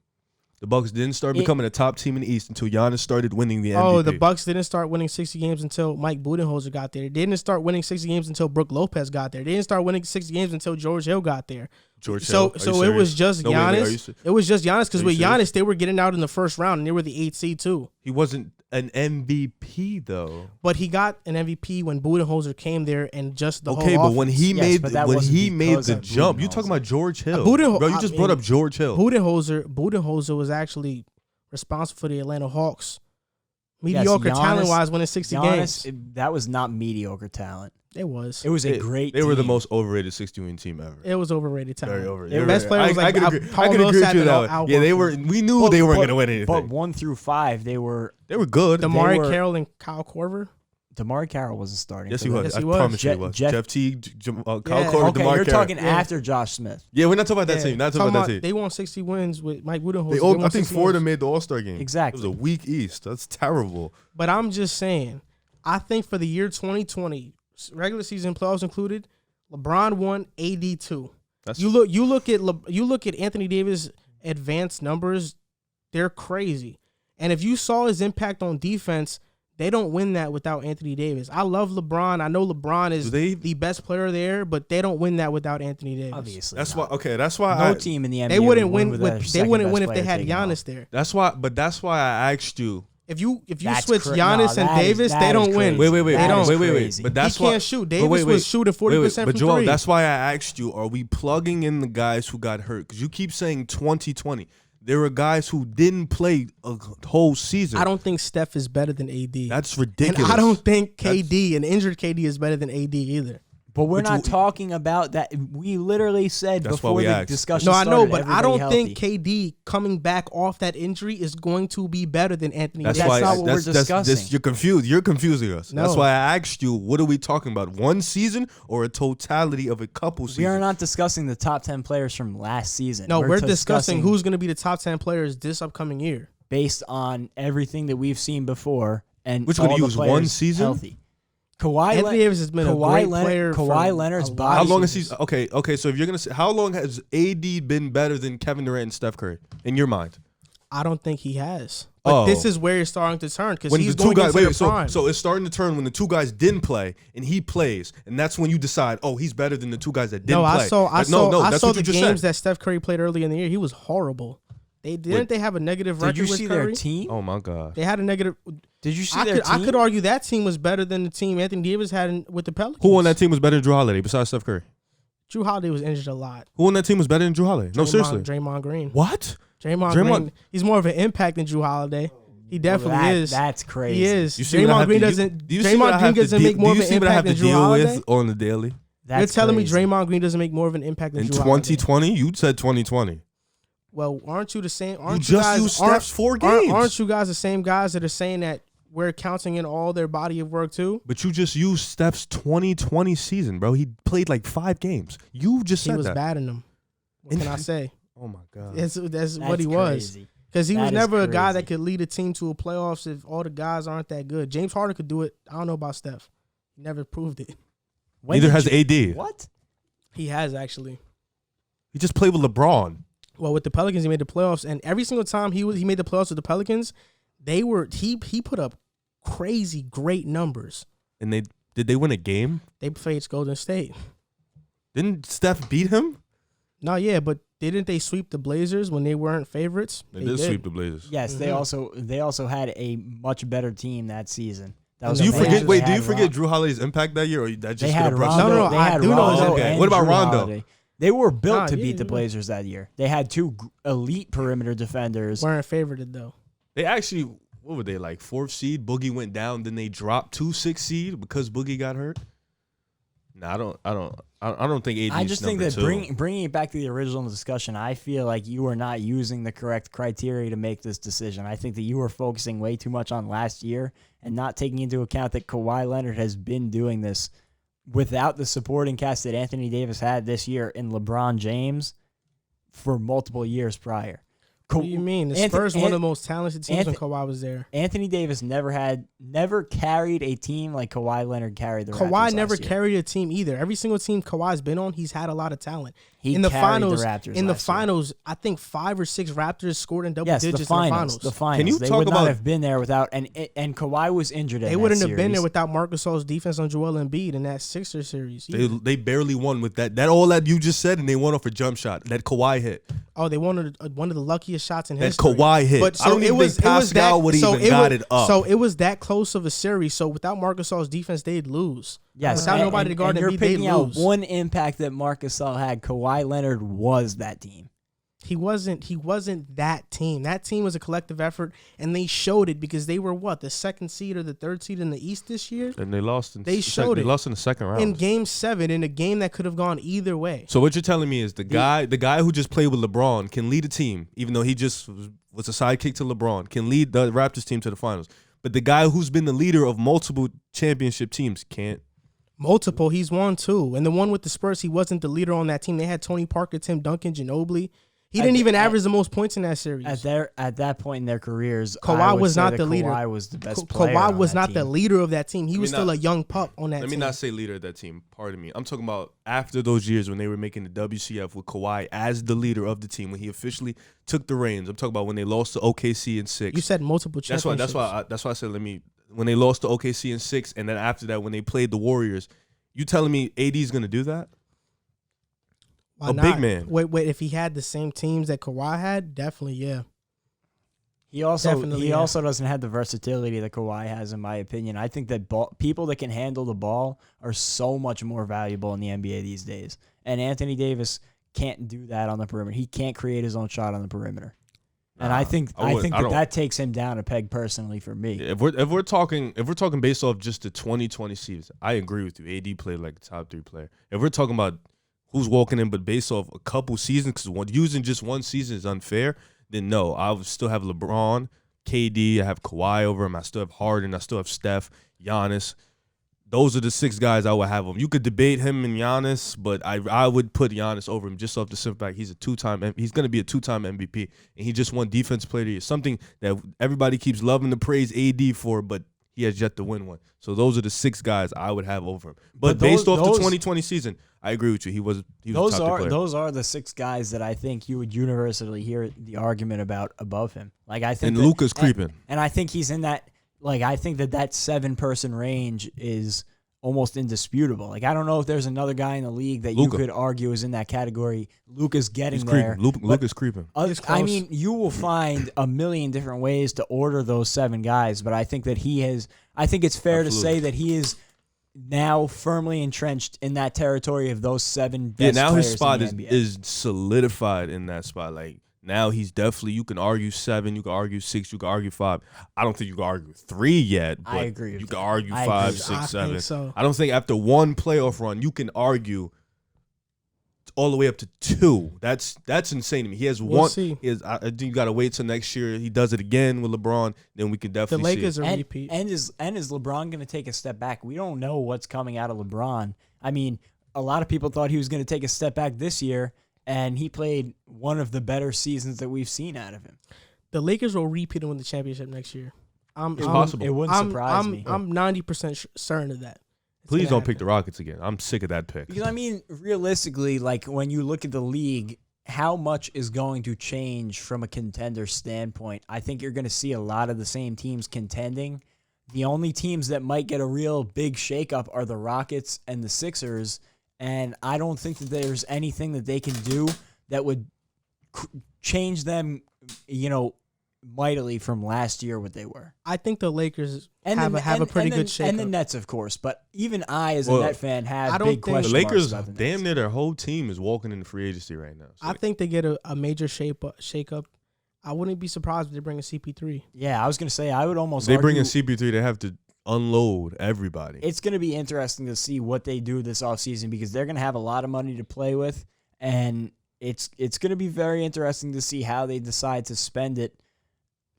The Bucks didn't start becoming a top team in the East until Giannis started winning the MVP. Oh, the Bucks didn't start winning 60 games until Mike Budenholzer got there. They didn't start winning 60 games until Brook Lopez got there. They didn't start winning 60 games until George Hill got there. George So Hill. Are you so it was serious? just No, wait, Giannis. are you serious? It was just Giannis because Are you with serious? Giannis they were getting out in the first round and they were the 8th seed too. He wasn't an MVP though. But he got an MVP when Budenholzer came there and just the Okay, whole but when offense. he Yes, made but that when wasn't he made because the of jump, you Budenholzer. talking about George Hill? Budenholzer- Bro, you just brought up George Hill. Budenholzer was actually responsible for the Atlanta Hawks. Mediocre Giannis- talent-wise, winning 60 games. That was not mediocre talent. It was. It was a great They were the team. most overrated 60-win team ever. It was overrated talent. Very overrated. The best player was I like could agree. Paul I could agree with Millsap you and that Al way. Yeah, they Horford. were. We knew they weren't going to win anything. But 1 through 5, they were. They were good. Damari were- Carroll and Kyle Korver. DeMar Carroll wasn't starting. Yes, for he them. was. Yes, he I was. promise you he Jeff- was. Jeff- Jeff Teague, Kyle Yeah. Korver, Okay, DeMar you're Carroll. talking after Josh Smith. Yeah, we're not talking about that Yeah. team. Not Talking talking about about that team. They won 60 wins with Mike Budenholzer. They They won I think 60 four of them wins. made the All-Star game. Exactly. It was a weak East. That's terrible. But I'm just saying, I think for the year 2020, regular season playoffs included, LeBron won, AD 2. That's You look at Anthony Davis' advanced numbers, they're crazy. And if you saw his impact on defense, they don't win that without Anthony Davis. I love LeBron. I know LeBron is the best player there, but they don't win that without Anthony Davis. Obviously, That's not. why. Okay, that's why No I. team in the NBA They wouldn't win with with their they second wouldn't best win if they player had taken Giannis off. there. That's why. But that's why I asked you. If you That's switch cra- Giannis no, and that is- Davis, that they is don't win. crazy. Wait. That is Wait. crazy. But that's he why. can't shoot. but Davis was shooting 40% But from Joel, three. that's why I asked you: are we plugging in the guys who got hurt? Because you keep saying 2020. There were guys who didn't play a whole season. I don't think Steph is better than AD. That's and ridiculous. I don't think KD, an injured KD, is better than AD either. But we're But not talking about that. We literally said That's why before we the asked. discussion No, I started, know, but I everybody don't think healthy. KD coming back off that injury is going to be better than Anthony That's Davis. why not what we're discussing. you're confused. You're confusing us. That's No. why I asked you, what are we talking about? One season or a totality of a couple seasons? We are not discussing the top 10 players from last season. No, we're discussing who's going to be the top 10 players this upcoming year. based on everything that we've seen before. And Which one all to the use, one players season? Healthy. Kawhi Anthony Davis has been a great player. Kawhi for Leonard's a lot body. How of long has he? seasons. Okay. So if you're gonna say, how long has AD been better than Kevin Durant and Steph Curry in your mind? I don't think he has. But this is where it's starting to turn because when he's the two going guys, into the prime. so it's starting to turn when the two guys didn't play and he plays, and that's when you decide, oh, he's better than the two guys that didn't play. I saw that's what the you just games said. that Steph Curry played early in the year. He was horrible. They have a negative record Did you with see Curry? their team? Oh my God. They had a negative. Did you see their team? I could argue that team was better than the team Anthony Davis had with the Pelicans. Who on that team was better than Drew Holiday besides Steph Curry? Drew Holiday was injured a lot. Who on that team was better than Drew Holiday? No, seriously. Draymond Green. What? Draymond Green. He's more of an impact than Drew Holiday. He definitely is. That's crazy. He is. Draymond Green doesn't make more of an impact than Drew Holiday. On the daily. You're telling me Draymond Green doesn't make more of an impact than Drew Holiday? In 2020, you said 2020. Well, aren't you the same? Aren't you just used Steph's 4 games. Aren't you guys the same guys that are saying that we're counting in all their body of work too? But you just used Steph's 2020 season, bro. He played like 5 games. You just said that. He was bad in them. What can I say? Oh my God. That's what he was. Because he was never a guy that could lead a team to a playoffs if all the guys aren't that good. James Harden could do it. I don't know about Steph. He never proved it. Neither has AD. What? He has actually. He just played with LeBron. Well, with the Pelicans, he made the playoffs, and every single time he made the playoffs with the Pelicans, he put up crazy great numbers. And did they win a game? They faced Golden State. Didn't Steph beat him? No, yeah, but didn't they sweep the Blazers when they weren't favorites? They did sweep the Blazers. Yes, they also had a much better team that season. Do you forget Drew Holiday's impact that year, or that just had Rondo? No, I do know his impact. What about Rondo? They were built to beat the Blazers that year. They had 2 elite perimeter defenders. Weren't favorited though. They actually, what were they, like 4th seed? Boogie went down, then they dropped to 6th seed because Boogie got hurt. No, I don't think AD. I just think that bringing it back to the original discussion, I feel like you are not using the correct criteria to make this decision. I think that you are focusing way too much on last year and not taking into account that Kawhi Leonard has been doing this without the supporting cast that Anthony Davis had this year in LeBron James for multiple years prior. What do you mean? The Spurs were one of the most talented teams when Kawhi was there. Anthony Davis never carried a team like Kawhi Leonard carried the Raptors Kawhi never last year. carried a team either. Every single team Kawhi's been on, he's had a lot of talent. He in the carried finals, the Raptors in the last finals, I think 5 or 6 Raptors scored in double digits in the finals. The finals. Can you they talk would about not have been there without and Kawhi was injured. They wouldn't have been there without Marc Gasol's defense on Joel Embiid in that Sixers series. They barely won with that. That all that you just said, and they won off a jump shot that Kawhi hit. Oh, they won one of the luckiest shots in that history. Kawhi hit. But so I don't even think Pascal would even got it up. So it was that close of a series. So without Marc Gasol's defense, they'd lose. Yes, without nobody to guard Embiid, Embiid, they'd out lose. one impact that Marc Gasol had. Kawhi Leonard was that team. He wasn't that team. That team was a collective effort, and they showed it because they were the 2nd seed or the 3rd seed in the East this year. And they lost. They lost in the second round in Game 7 in a game that could have gone either way. So what you're telling me is the guy who just played with LeBron can lead a team, even though he just was a sidekick to LeBron, can lead the Raptors team to the finals. But the guy who's been the leader of multiple championship teams can't. Multiple, he's won 2, and the one with the Spurs, he wasn't the leader on that team. They had Tony Parker, Tim Duncan, Ginobili. He didn't even average the most points in that series. At that point in their careers, Kawhi was not the leader. Kawhi was the best player. Kawhi was not team. the leader of that team. He was still a young pup on that team. Let me not say leader of that team. Pardon me. I'm talking about after those years when they were making the WCF with Kawhi as the leader of the team, when he officially took the reins. I'm talking about when they lost to OKC in 6. You said multiple championships. That's why I said when they lost to OKC in 6, and then after that when they played the Warriors. You telling me AD's gonna do that? Why not? Big man. Wait. If he had the same teams that Kawhi had, definitely, yeah. He also doesn't have the versatility that Kawhi has, in my opinion. I think that people that can handle the ball are so much more valuable in the NBA these days. And Anthony Davis can't do that on the perimeter. He can't create his own shot on the perimeter. And I think that takes him down a peg personally for me. If we're talking based off just the 2020 season, I agree with you. AD played like a top 3 player. If we're talking about who's walking in, but based off a couple seasons, because using just one season is unfair, then no, I would still have LeBron, KD, I have Kawhi over him, I still have Harden, I still have Steph, Giannis. Those are the 6 guys I would have him. You could debate him and Giannis, but I would put Giannis over him just off the simple fact he's going to be a 2-time MVP, and he just won Defensive Player of the Year, something that everybody keeps loving to praise AD for, but He has yet to win one. So those are the 6 guys I would have over him. But those- based off the those- 2020 season, I agree with you. He was a Those top are player. those are the 6 guys that I think you would universally hear the argument about above him. Like I think And Luka's creeping. and I think he's in that. Like I think that 7-person range is almost indisputable. Like I don't know if there's another guy in the league that Luka. you could argue is in that category. Luka's getting He's there. creeping. Luka's creeping. He's I close. mean, you will find a million different ways to order those 7 guys, but I think that he has. I think it's fair to say that he is now firmly entrenched in that territory of those 7 best Yeah, now his players spot in the NBA. is solidified in that spot. Like now he's definitely. You can argue 7, you can argue 6, you can argue 5. I don't think you can argue 3 yet. But I agree with You that. can argue I 5, agree with 6, that. I 7. think so. I don't think after one playoff run you can argue all the way up to 2. That's insane to me. He has We'll one. see. I think you got to wait till next year. He does it again with LeBron. Then we can The definitely Lakers see. are And, repeat. and is LeBron going to take a step back? We don't know what's coming out of LeBron. I mean, a lot of people thought he was going to take a step back this year, and he played one of the better seasons that we've seen out of him. The Lakers will repeat and win the championship next year. It's possible. It wouldn't surprise me. I'm 90% certain of that. It's Please gonna don't pick the happen. Rockets again. I'm sick of that pick. Because, I mean, realistically, like when you look at the league, how much is going to change from a contender standpoint? I think you're going to see a lot of the same teams contending. The only teams that might get a real big shakeup are the Rockets and the Sixers, and I don't think that there's anything that they can do that would change them, mightily from last year what they were. I think the Lakers And have a pretty good shakeup. And the Nets, of course, but even I, as a Well, Net fan, have I don't big think- The question Lakers, marks about the damn Nets. near their whole team is walking into free agency right now. So I think they get a major shakeup. I wouldn't be surprised if they bring a CP3. Yeah, I was going to say, I would almost they bring in argue CP3, they have to unload everybody. it's going to be interesting to see what they do this offseason because they're going to have a lot of money to play with, and it's going to be very interesting to see how they decide to spend it.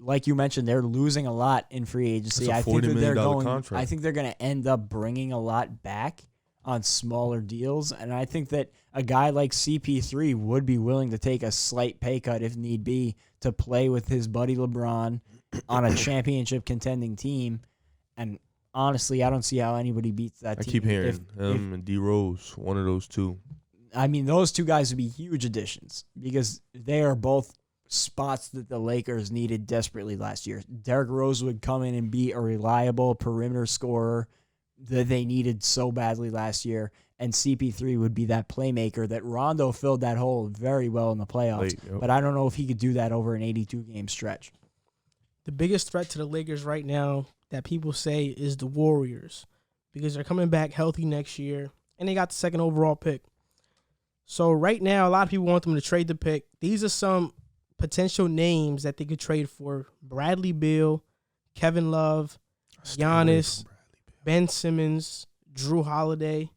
Like you mentioned, they're losing a lot in free agency. That's a $40 million contract. I think they're going to end up bringing a lot back on smaller deals, and I think that a guy like CP3 would be willing to take a slight pay cut if need be to play with his buddy LeBron on a championship contending team. And honestly, I don't see how anybody beats that I team. keep hearing If- him and D Rose, one of those two. I mean, those 2 guys would be huge additions because they are both spots that the Lakers needed desperately last year. Derrick Rose would come in and be a reliable perimeter scorer that they needed so badly last year, and CP3 would be that playmaker that Rondo filled that hole very well in the playoffs, Late, yep. but I don't know if he could do that over an 82-game stretch. The biggest threat to the Lakers right now that people say is the Warriors because they're coming back healthy next year, and they got the 2nd overall pick. So right now, a lot of people want them to trade the pick. These are some potential names that they could trade for: Bradley Beal, Kevin Love, Giannis, Ben Simmons, Drew Holiday.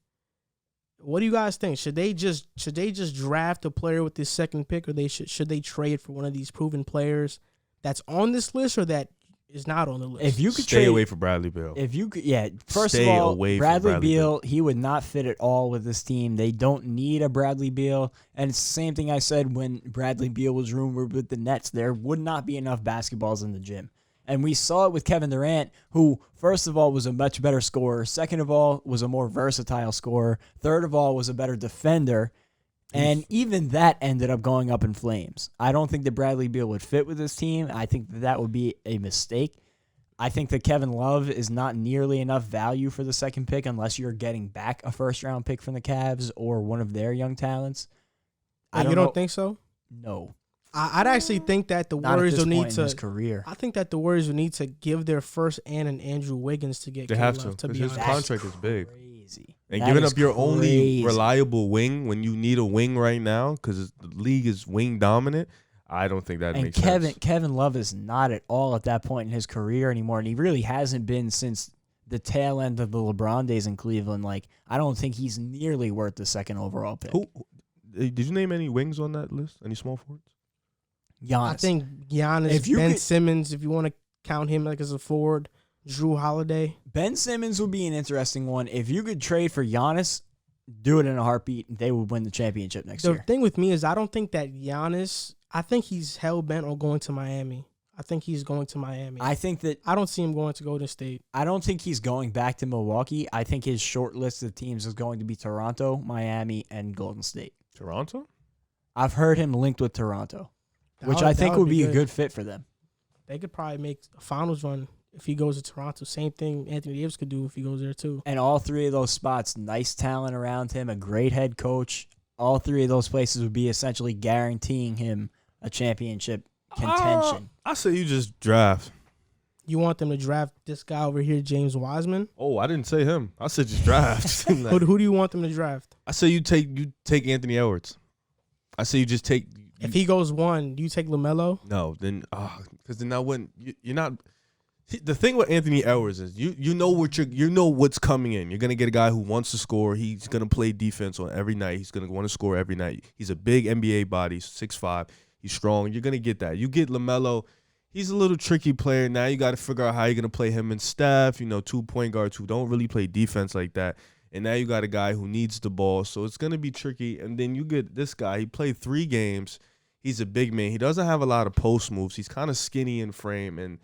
What do you guys think? Should they just draft a player with this 2nd pick, or should they trade for one of these proven players that's on this list or that is not on the list? If you could Stay trade away from Bradley Beal. If you could, first Stay of all, away from Bradley Bradley Beal, he would not fit at all with this team. They don't need a Bradley Beal. And it's the same thing I said when Bradley Beal was rumored with the Nets. There would not be enough basketballs in the gym. And we saw it with Kevin Durant, who, first of all, was a much better scorer. Second of all, was a more versatile scorer. Third of all, was a better defender. And even that ended up going up in flames. I don't think that Bradley Beal would fit with this team. I think that would be a mistake. I think that Kevin Love is not nearly enough value for the 2nd pick unless you're getting back a first-round pick from the Cavs or one of their young talents. You don't think so? No. I'd actually think that the Not Warriors at this will need point in his to. career. I think that the Warriors will need to give their first and an Andrew Wiggins to get. They have K-Love, to, be because his honest. contract is big. Crazy. And That giving is up your only crazy. reliable wing when you need a wing right now, because the league is wing dominant, I don't think that And makes sense. Kevin Love is not at all at that point in his career anymore, and he really hasn't been since the tail end of the LeBron days in Cleveland. Like, I don't think he's nearly worth the 2nd overall pick. Who did you name any wings on that list? Any small forwards? Giannis. I think Giannis, If you Ben could- Simmons, if you want to count him like as a forward, Drew Holiday. Ben Simmons would be an interesting one. If you could trade for Giannis, do it in a heartbeat. They would win the championship next The year. thing with me is I don't think that Giannis. I think he's hell bent on going to Miami. I think he's going to Miami. I think that I don't see him going to Golden State. I don't think he's going back to Milwaukee. I think his short list of teams is going to be Toronto, Miami, and Golden State. Toronto? I've heard him linked with Toronto, which That I think would be a good. good fit for them. They could probably make a finals run if he goes to Toronto. Same thing Anthony Davis could do if he goes there too. And all three of those spots, nice talent around him, a great head coach. All three of those places would be essentially guaranteeing him a championship contention. I say you just draft. You want them to draft this guy over here, James Wiseman? Oh, I didn't say him. I said just draft. Who do you want them to draft? I say you take Anthony Edwards. I say you just take. If he goes 1, do you take LaMelo? No, then because then I wouldn't. You're not. The thing with Anthony Edwards is you know what's coming in. You're gonna get a guy who wants to score. He's gonna play defense on every night. He's gonna want to score every night. He's a big NBA body, 6'5". He's strong. You're gonna get that. You get LaMelo. He's a little tricky player. Now you got to figure out how you're gonna play him and Steph. 2 point guards who don't really play defense like that. And now you got a guy who needs the ball, so it's gonna be tricky. And then you get this guy. He played 3 games. He's a big man. He doesn't have a lot of post moves. He's kind of skinny in frame, and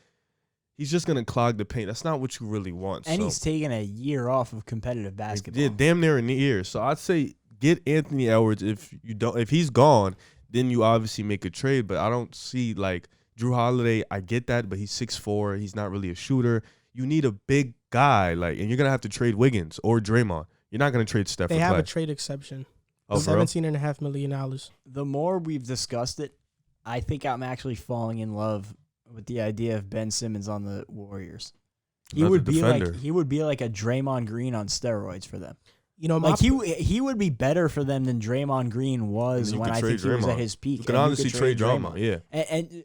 he's just going to clog the paint. That's not what you really want. And he's taking a year off of competitive basketball. Yeah, damn near a year. So I'd say get Anthony Edwards. If he's gone, then you obviously make a trade. But I don't see, like, Drew Holiday. I get that, but he's 6'4". He's not really a shooter. You need a big guy, and you're going to have to trade Wiggins or Draymond. You're not going to trade Steph. They for have Clay. a trade exception. Oh, $17.5 million. The more we've discussed it, I think I'm actually falling in love with the idea of Ben Simmons on the Warriors. He Another would be defender. like a Draymond Green on steroids for them. My He would be better for them than Draymond Green was You when could I think trade he was at Draymond. his peak. You can And honestly trade Draymond, yeah. And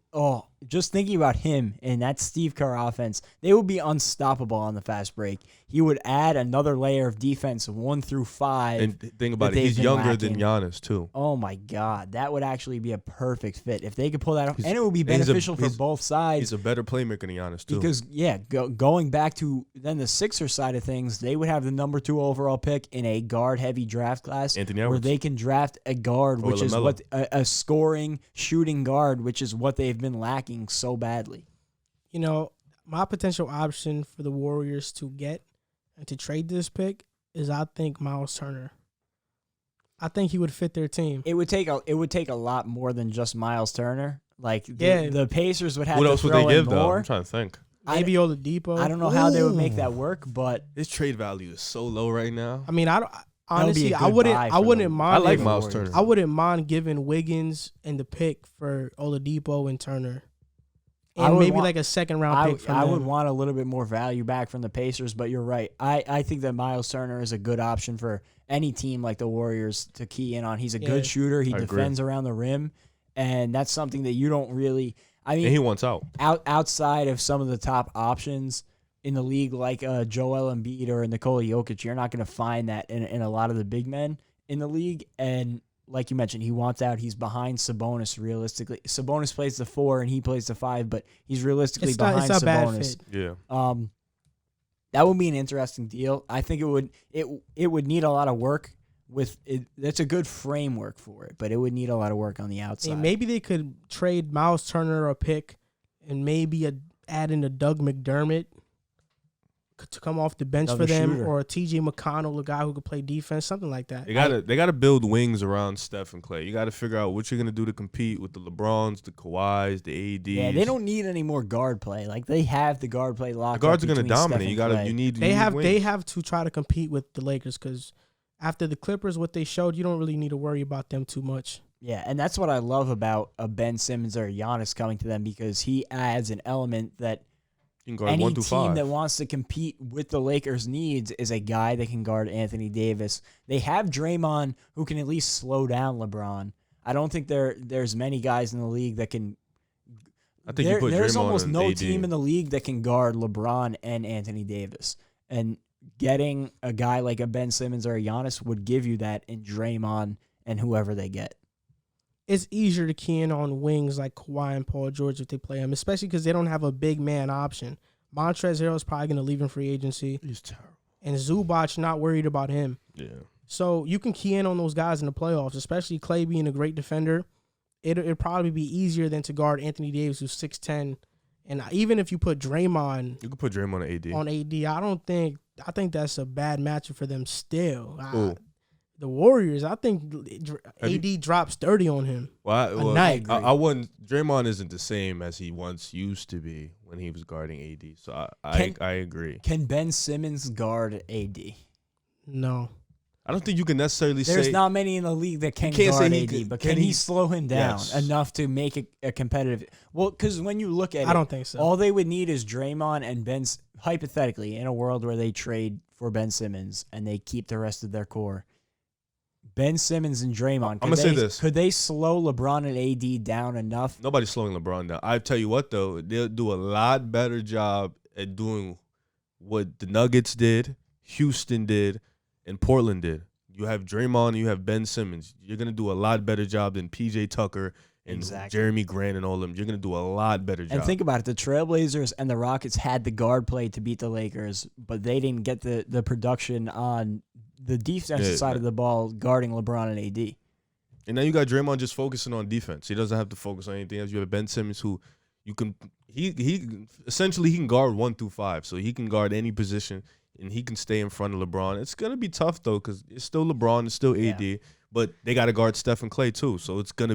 just thinking about him and that Steve Kerr offense, they would be unstoppable on the fast break. He would add another layer of defense 1 through 5. And think about that it. He's they've been younger than lacking. Giannis, too. Oh, my God. That would actually be a perfect fit if they could pull that off. He's- And it would be and he's a- beneficial for he's- both sides. He's a better playmaker than Giannis, too. Because, going back to then the Sixers side of things, they would have the number 2 overall pick in a guard-heavy draft class Anthony where Edwards. they can draft a guard, Or which is LaMelo. what a scoring, shooting guard, which is what they've been lacking so badly. My potential option for the Warriors to get and to trade this pick is, I think, Miles Turner. I think he would fit their team. It would take a lot more than just Miles Turner. Like Yeah. the Pacers would have What to else would throw they in give, though? more. I'm trying to think. Maybe Oladipo. I don't know how they would make that work, but His trade value is so low right now. I mean, I don't. That would be Honestly, a I good wouldn't. buy I for wouldn't them. mind. I like if- Miles Turner. I wouldn't mind giving Wiggins and the pick for Oladipo and Turner, I and would maybe want- like a second round pick from I them. would want a little bit more value back from the Pacers, but you're right. I think that Miles Turner is a good option for any team like the Warriors to key in on. He's a Yeah. good shooter. He I agree. defends around the rim, and that's something that you don't really. I mean, And he wants out. outside of some of the top options in the league, like Joel Embiid or Nikola Jokic, you're not going to find that in a lot of the big men in the league. And like you mentioned, he wants out. He's behind Sabonis realistically. Sabonis plays the 4 and he plays the 5, but he's realistically It's not behind a bad Sabonis. fit. Yeah. That would be an interesting deal. I think it would need a lot of work with it. That's a good framework for it, but it would need a lot of work on the outside. And maybe they could trade Miles Turner a pick, and maybe add in a Doug McDermott to come off the bench Another for them, shooter. or a T.J. McConnell, a guy who could play defense, something like that. They gotta build wings around Steph and Clay. You gotta figure out what you're gonna do to compete with the LeBrons, the Kawhis, the ADs. Yeah, they don't need any more guard play. Like they have the guard play The locked. guards up are gonna between Steph dominate. and Clay. They wings. have to try to compete with the Lakers, because after the Clippers, what they showed, you don't really need to worry about them too much. Yeah, and that's what I love about a Ben Simmons or a Giannis coming to them, because he adds an element that You can guard any 1 through team 5. that wants to compete with the Lakers needs is a guy that can guard Anthony Davis. They have Draymond, who can at least slow down LeBron. I don't think there's many guys in the league that can. I think you put There's Draymond almost on no AD. team in the league that can guard LeBron and Anthony Davis. And getting a guy like a Ben Simmons or a Giannis would give you that in Draymond and whoever they get. It's easier to key in on wings like Kawhi and Paul George if they play him, especially because they don't have a big man option. Montrezl Harrell is probably going to leave in free agency, He's terrible. and Zubac, not worried about him. Yeah. So you can key in on those guys in the playoffs, especially Clay being a great defender. It'd probably be easier than to guard Anthony Davis, who's 6'10", And even if you put Draymond, You can put Draymond on AD. I think that's a bad matchup for them still. Ooh. The Warriors, I think AD drops 30 on him. Well, night. I wouldn't. Draymond isn't the same as he once used to be when he was guarding AD. So I agree. Can Ben Simmons guard AD? No. I don't think you can necessarily say. There's not many in the league that can can't guard say AD, but can he slow him down Yes. enough to make it a competitive? Well, because when you look at it, I don't think so. all they would need is Draymond and Ben, hypothetically, in a world where they trade for Ben Simmons and they keep the rest of their core. Ben Simmons and Draymond, I'm going to say this. Could they slow LeBron and AD down enough? Nobody's slowing LeBron down. I tell you what, though, they'll do a lot better job at doing what the Nuggets did, Houston did, and Portland did. You have Draymond and you have Ben Simmons. You're going to do a lot better job than PJ Tucker and Jeremy Grant and all of them. You're going to do a lot better job. And think about it. The Trailblazers and the Rockets had the guard play to beat the Lakers, but they didn't get the production on the defensive side of the ball guarding LeBron and AD. And now you got Draymond just focusing on defense. He doesn't have to focus on anything else. You have Ben Simmons who you can he essentially he can guard 1 through 5. So he can guard any position and he can stay in front of LeBron. It's gonna be tough though, because it's still LeBron, it's still AD, but they gotta guard Steph and Clay too. So it's gonna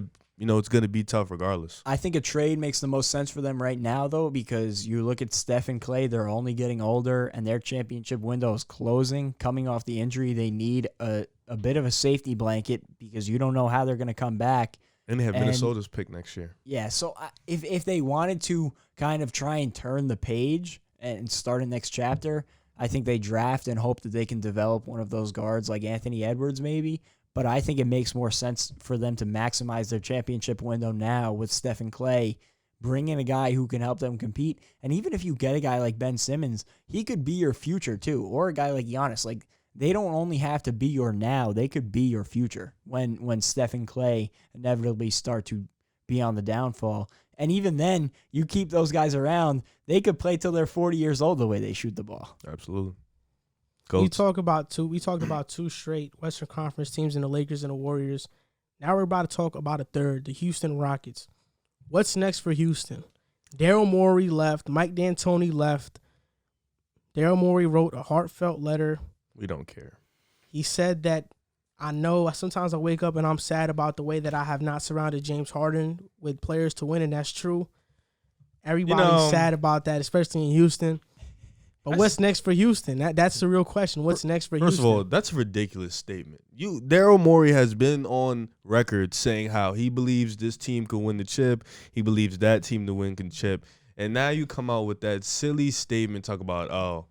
be tough regardless. I think a trade makes the most sense for them right now, though, because you look at Steph and Clay, they're only getting older, and their championship window is closing. Coming off the injury, they need a bit of a safety blanket because you don't know how they're going to come back. And they have Minnesota's pick next year. Yeah, so if they wanted to kind of try and turn the page and start a next chapter, I think they draft and hope that they can develop one of those guards like Anthony Edwards maybe. But I think it makes more sense for them to maximize their championship window now with Steph and Clay, bring in a guy who can help them compete. And even if you get a guy like Ben Simmons, he could be your future too, or a guy like Giannis. Like, they don't only have to be your now, they could be your future when Steph and Clay inevitably start to be on the downfall. And even then, you keep those guys around, they could play till they're 40 years old the way they shoot the ball. Absolutely. We talked about two straight Western Conference teams in the Lakers and the Warriors. Now we're about to talk about a third, the Houston Rockets. What's next for Houston? Daryl Morey left. Mike D'Antoni left. Daryl Morey wrote a heartfelt letter. We don't care. He said that, I know sometimes I wake up and I'm sad about the way that I have not surrounded James Harden with players to win, and that's true. Everybody's sad about that, especially in Houston. But what's next for Houston? That's the real question. What's next for Houston? First of all, that's a ridiculous statement. Daryl Morey has been on record saying how he believes this team could win the chip. He believes that team to win can chip. And now you come out with that silly statement, talk about, oh,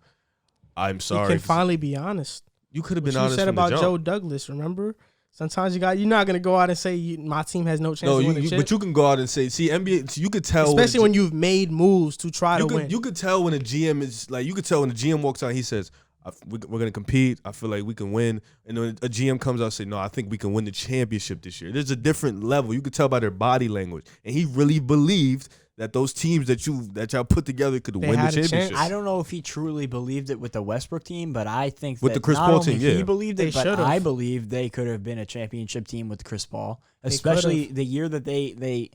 I'm sorry. You can finally be honest. You could have been honest. You said about Joe Douglas, remember? Sometimes you're not going to go out and say my team has no chance to win the chip. But you can go out and say, see, NBA, so you could tell. Especially when you've made moves to try to win. You could tell when a GM is like, you could tell when the GM walks out, he says, we're going to compete. I feel like we can win. And when a GM comes out and say, no, I think we can win the championship this year. There's a different level. You could tell by their body language. And he really believed that those teams that y'all put together could win the championship. I don't know if he truly believed it with the Westbrook team, but I think with that the Chris not Paul only team, he believed it, They but I believe they could have been a championship team with Chris Paul, especially the year that they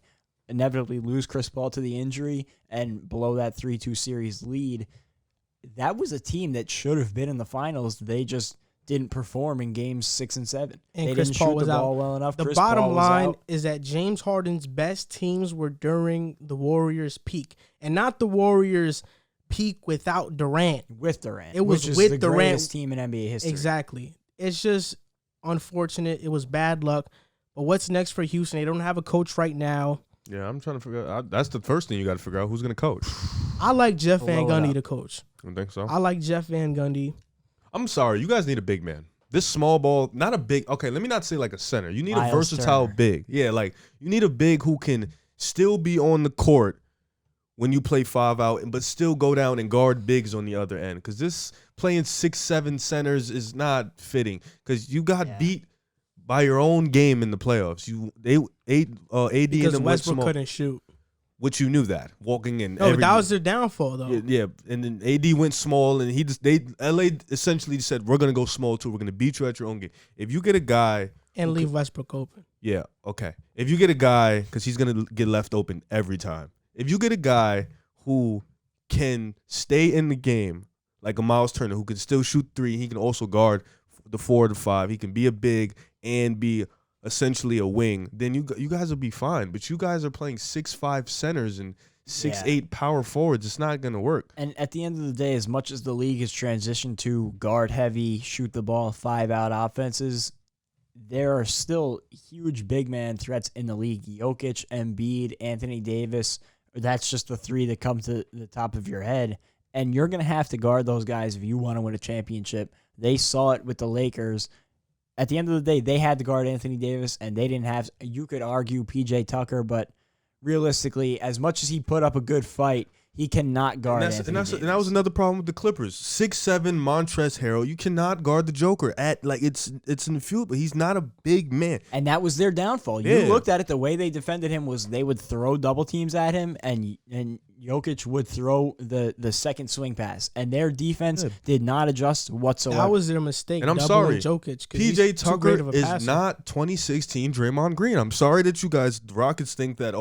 inevitably lose Chris Paul to the injury and blow that 3-2 series lead. That was a team that should have been in the finals. They just didn't perform in games 6 and 7. And they Chris didn't Paul shoot was the ball out. well enough. The Chris bottom Paul line is that James Harden's best teams were during the Warriors' peak, and not the Warriors' peak without Durant. With Durant. It was which is with the Durant. greatest team in NBA history. Exactly. It's just unfortunate. It was bad luck. But what's next for Houston? They don't have a coach right now. Yeah, I'm trying to figure out. That's the first thing you got to figure out, who's going to coach. I like Jeff Van Gundy to coach. You think so? I like Jeff Van Gundy. I'm sorry. You guys need a big man. This small ball, not a big. Okay, let me not say like a center. You need a versatile big. Yeah, like you need a big who can still be on the court when you play 5 out, but still go down and guard bigs on the other end. Because this playing 6-7 centers is not fitting. Because you got beat by your own game in the playoffs. AD because and Westbrook couldn't shoot. Which you knew that walking in. No, that was their downfall though. Yeah, and then AD went small, and LA essentially said, "We're gonna go small too. We're gonna beat you at your own game." If you get a guy and leave Westbrook open. Yeah, okay. If you get a guy, because he's gonna get left open every time. If you get a guy who can stay in the game, like a Miles Turner, who can still shoot three. He can also guard the 4 to 5. He can be a big and be essentially a wing. Then you guys will be fine. But you guys are playing 6'5" centers and 6'8" power forwards. It's not going to work. And at the end of the day, as much as the league has transitioned to guard-heavy, shoot-the-ball, 5-out offenses, there are still huge big man threats in the league. Jokic, Embiid, Anthony Davis. That's just the three that come to the top of your head. And you're going to have to guard those guys if you want to win a championship. They saw it with the Lakers. At the end of the day, they had to guard Anthony Davis, and they didn't have – you could argue P.J. Tucker, but realistically, as much as he put up a good fight, he cannot guard Anthony Davis. And that was another problem with the Clippers. 6'7" Montrezl Harrell. You cannot guard the Joker. It's in the field, but he's not a big man. And that was their downfall. You looked at it, the way they defended him was they would throw double teams at him, and Jokic would throw the second swing pass. And their defense did not adjust whatsoever. That was their mistake. And I'm sorry, Jokic, P.J. Tucker is not 2016 Draymond Green. I'm sorry that you guys, the Rockets, think that,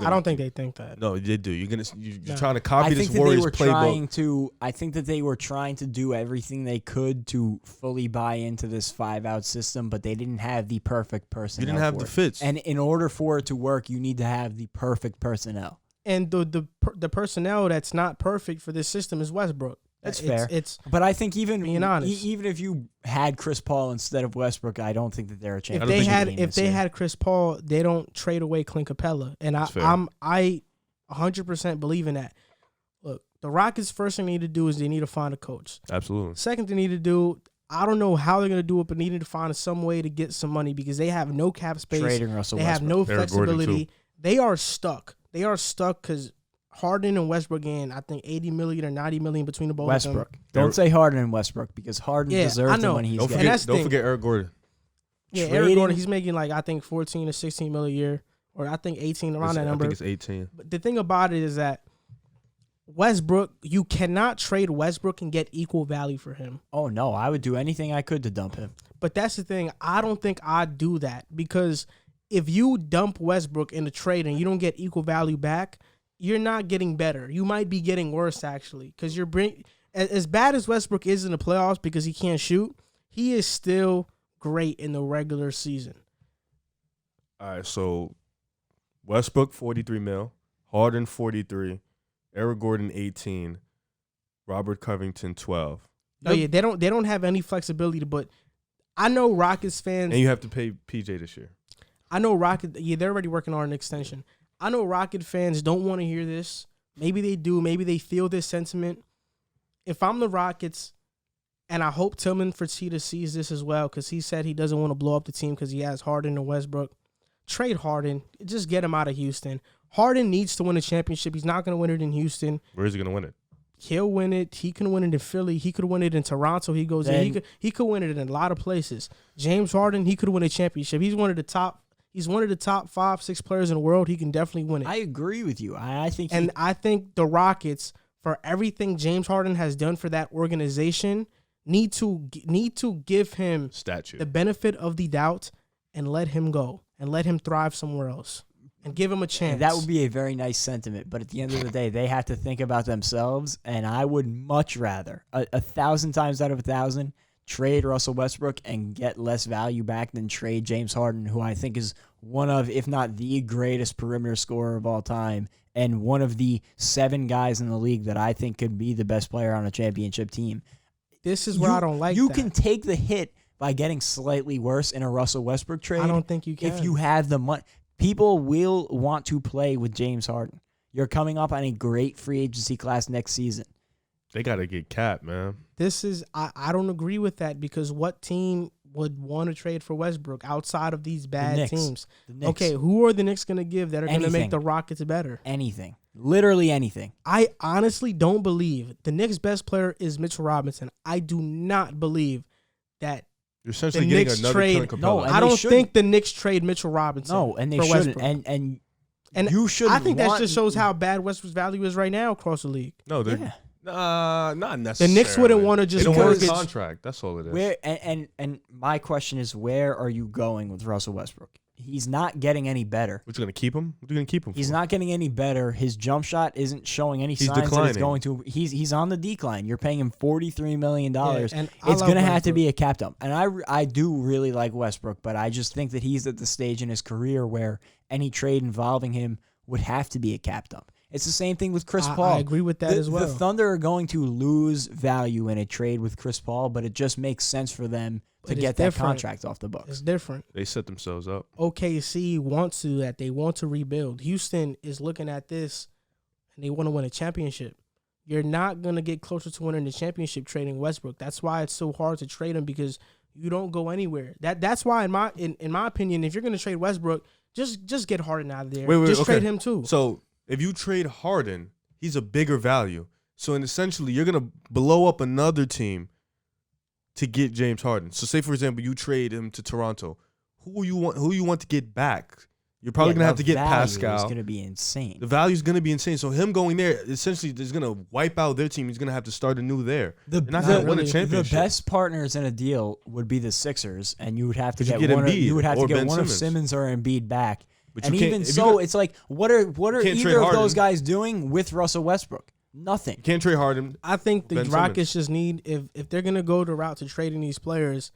I don't think they think that. No, they do. You're trying to copy this Warriors playbook. I think that they were trying to do everything they could to fully buy into this 5-out system, but they didn't have the perfect personnel. You didn't have the fits. And in order for it to work, you need to have the perfect personnel. And the personnel that's not perfect for this system is Westbrook. That's fair. But I think even if you had Chris Paul instead of Westbrook, I don't think that they're a champion. If they had Chris Paul, they don't trade away Clint Capella, and I 100% believe in that. Look, the Rockets' first thing they need to do is they need to find a coach. Absolutely. Second thing they need to do, I don't know how they're going to do it, but they need to find some way to get some money because they have no cap space. Trading Russell Westbrook. Have no flexibility. They are stuck. They are stuck because Harden and Westbrook getting, I think, $80 million or $90 million between the both Westbrook. of them. Don't say Harden and Westbrook because Harden deserves the money he's getting. Don't forget Eric Gordon. Yeah, Eric Gordon, he's making I think 14 to 16 million a year, or I think 18 around that number. I think it's 18. But the thing about it is that Westbrook, you cannot trade Westbrook and get equal value for him. Oh no, I would do anything I could to dump him. But that's the thing. I don't think I'd do that because if you dump Westbrook in the trade and you don't get equal value back, you're not getting better. You might be getting worse, actually, because as bad as Westbrook is in the playoffs because he can't shoot, he is still great in the regular season. All right, so Westbrook, 43 mil, Harden, 43, Eric Gordon, 18, Robert Covington, 12. Oh, yeah, they don't have any flexibility, but I know Rockets fans. And you have to pay PJ this year. I know they're already working on an extension. I know Rocket fans don't want to hear this. Maybe they do. Maybe they feel this sentiment. If I'm the Rockets, and I hope Tillman Fertitta sees this as well because he said he doesn't want to blow up the team because he has Harden and Westbrook, trade Harden. Just get him out of Houston. Harden needs to win a championship. He's not going to win it in Houston. Where is he going to win it? He'll win it. He can win it in Philly. He could win it in Toronto. He goes in. He could win it in a lot of places. James Harden, he could win a championship. He's one of the top 5-6 players in the world. He can definitely win it. I agree with you. I think the Rockets, for everything James Harden has done for that organization, need to give him the benefit of the doubt and let him go and let him thrive somewhere else and give him a chance. That would be a very nice sentiment, but at the end of the day, they have to think about themselves, and I would much rather, 1,000 times out of 1,000, trade Russell Westbrook and get less value back than trade James Harden, who I think is one of, if not the greatest perimeter scorer of all time, and one of the 7 guys in the league that I think could be the best player on a championship team. This is where I don't like You that. can take the hit by getting slightly worse in a Russell Westbrook trade. I don't think you can. If you have the money. People will want to play with James Harden. You're coming up on a great free agency class next season. They got to get capped, man. I don't agree with that because what team would want to trade for Westbrook outside of these bad teams? The Knicks. Okay, who are the Knicks going to give that are going to make the Rockets better? Anything. Literally anything. I honestly don't believe the Knicks' best player is Mitchell Robinson. I do not believe that you're essentially the getting Knicks another trade. Clint Capella. I don't think the Knicks trade Mitchell Robinson. No, and they for shouldn't. Westbrook. And you shouldn't. I think that just shows how bad Westbrook's value is right now across the league. No, not necessarily. The Knicks wouldn't want to just they don't want a contract. That's all it is. And my question is, where are you going with Russell Westbrook? he's not getting any better. What you gonna keep him? What you gonna keep him? He's for? not getting any better. His jump shot isn't showing any He's signs that it's declining. going to. He's on the decline. You're paying him $43 million. and It's going to have to be a cap dump. And I do really like Westbrook, but I just think that he's at the stage in his career where any trade involving him would have to be a cap dump. It's the same thing with Chris Paul. I agree with that as well. The Thunder are going to lose value in a trade with Chris Paul, but it just makes sense for them to get that contract off the books. It's different. They set themselves up. OKC wants to do that. They want to rebuild. Houston is looking at this, and they want to win a championship. You're not going to get closer to winning the championship trading Westbrook. That's why it's so hard to trade him, because you don't go anywhere. That's why, in my opinion, if you're going to trade Westbrook, just get Harden out of there. Just trade him too. So if you trade Harden, he's a bigger value. So essentially, you're gonna blow up another team to get James Harden. So say for example, you trade him to Toronto. Who you want to get back? You're probably gonna have to get Pascal. It's gonna be insane. The value is gonna be insane. So him going there essentially is gonna wipe out their team. He's gonna have to start anew there. They're not gonna win a championship. The best partners in a deal would be the Sixers, and you would have to get one of Simmons or Embiid back. But and even so, it's like, what are either of those guys doing with Russell Westbrook? Nothing. You can't trade Harden. I think the Rockets just need, if they're going to go the route to trading these players,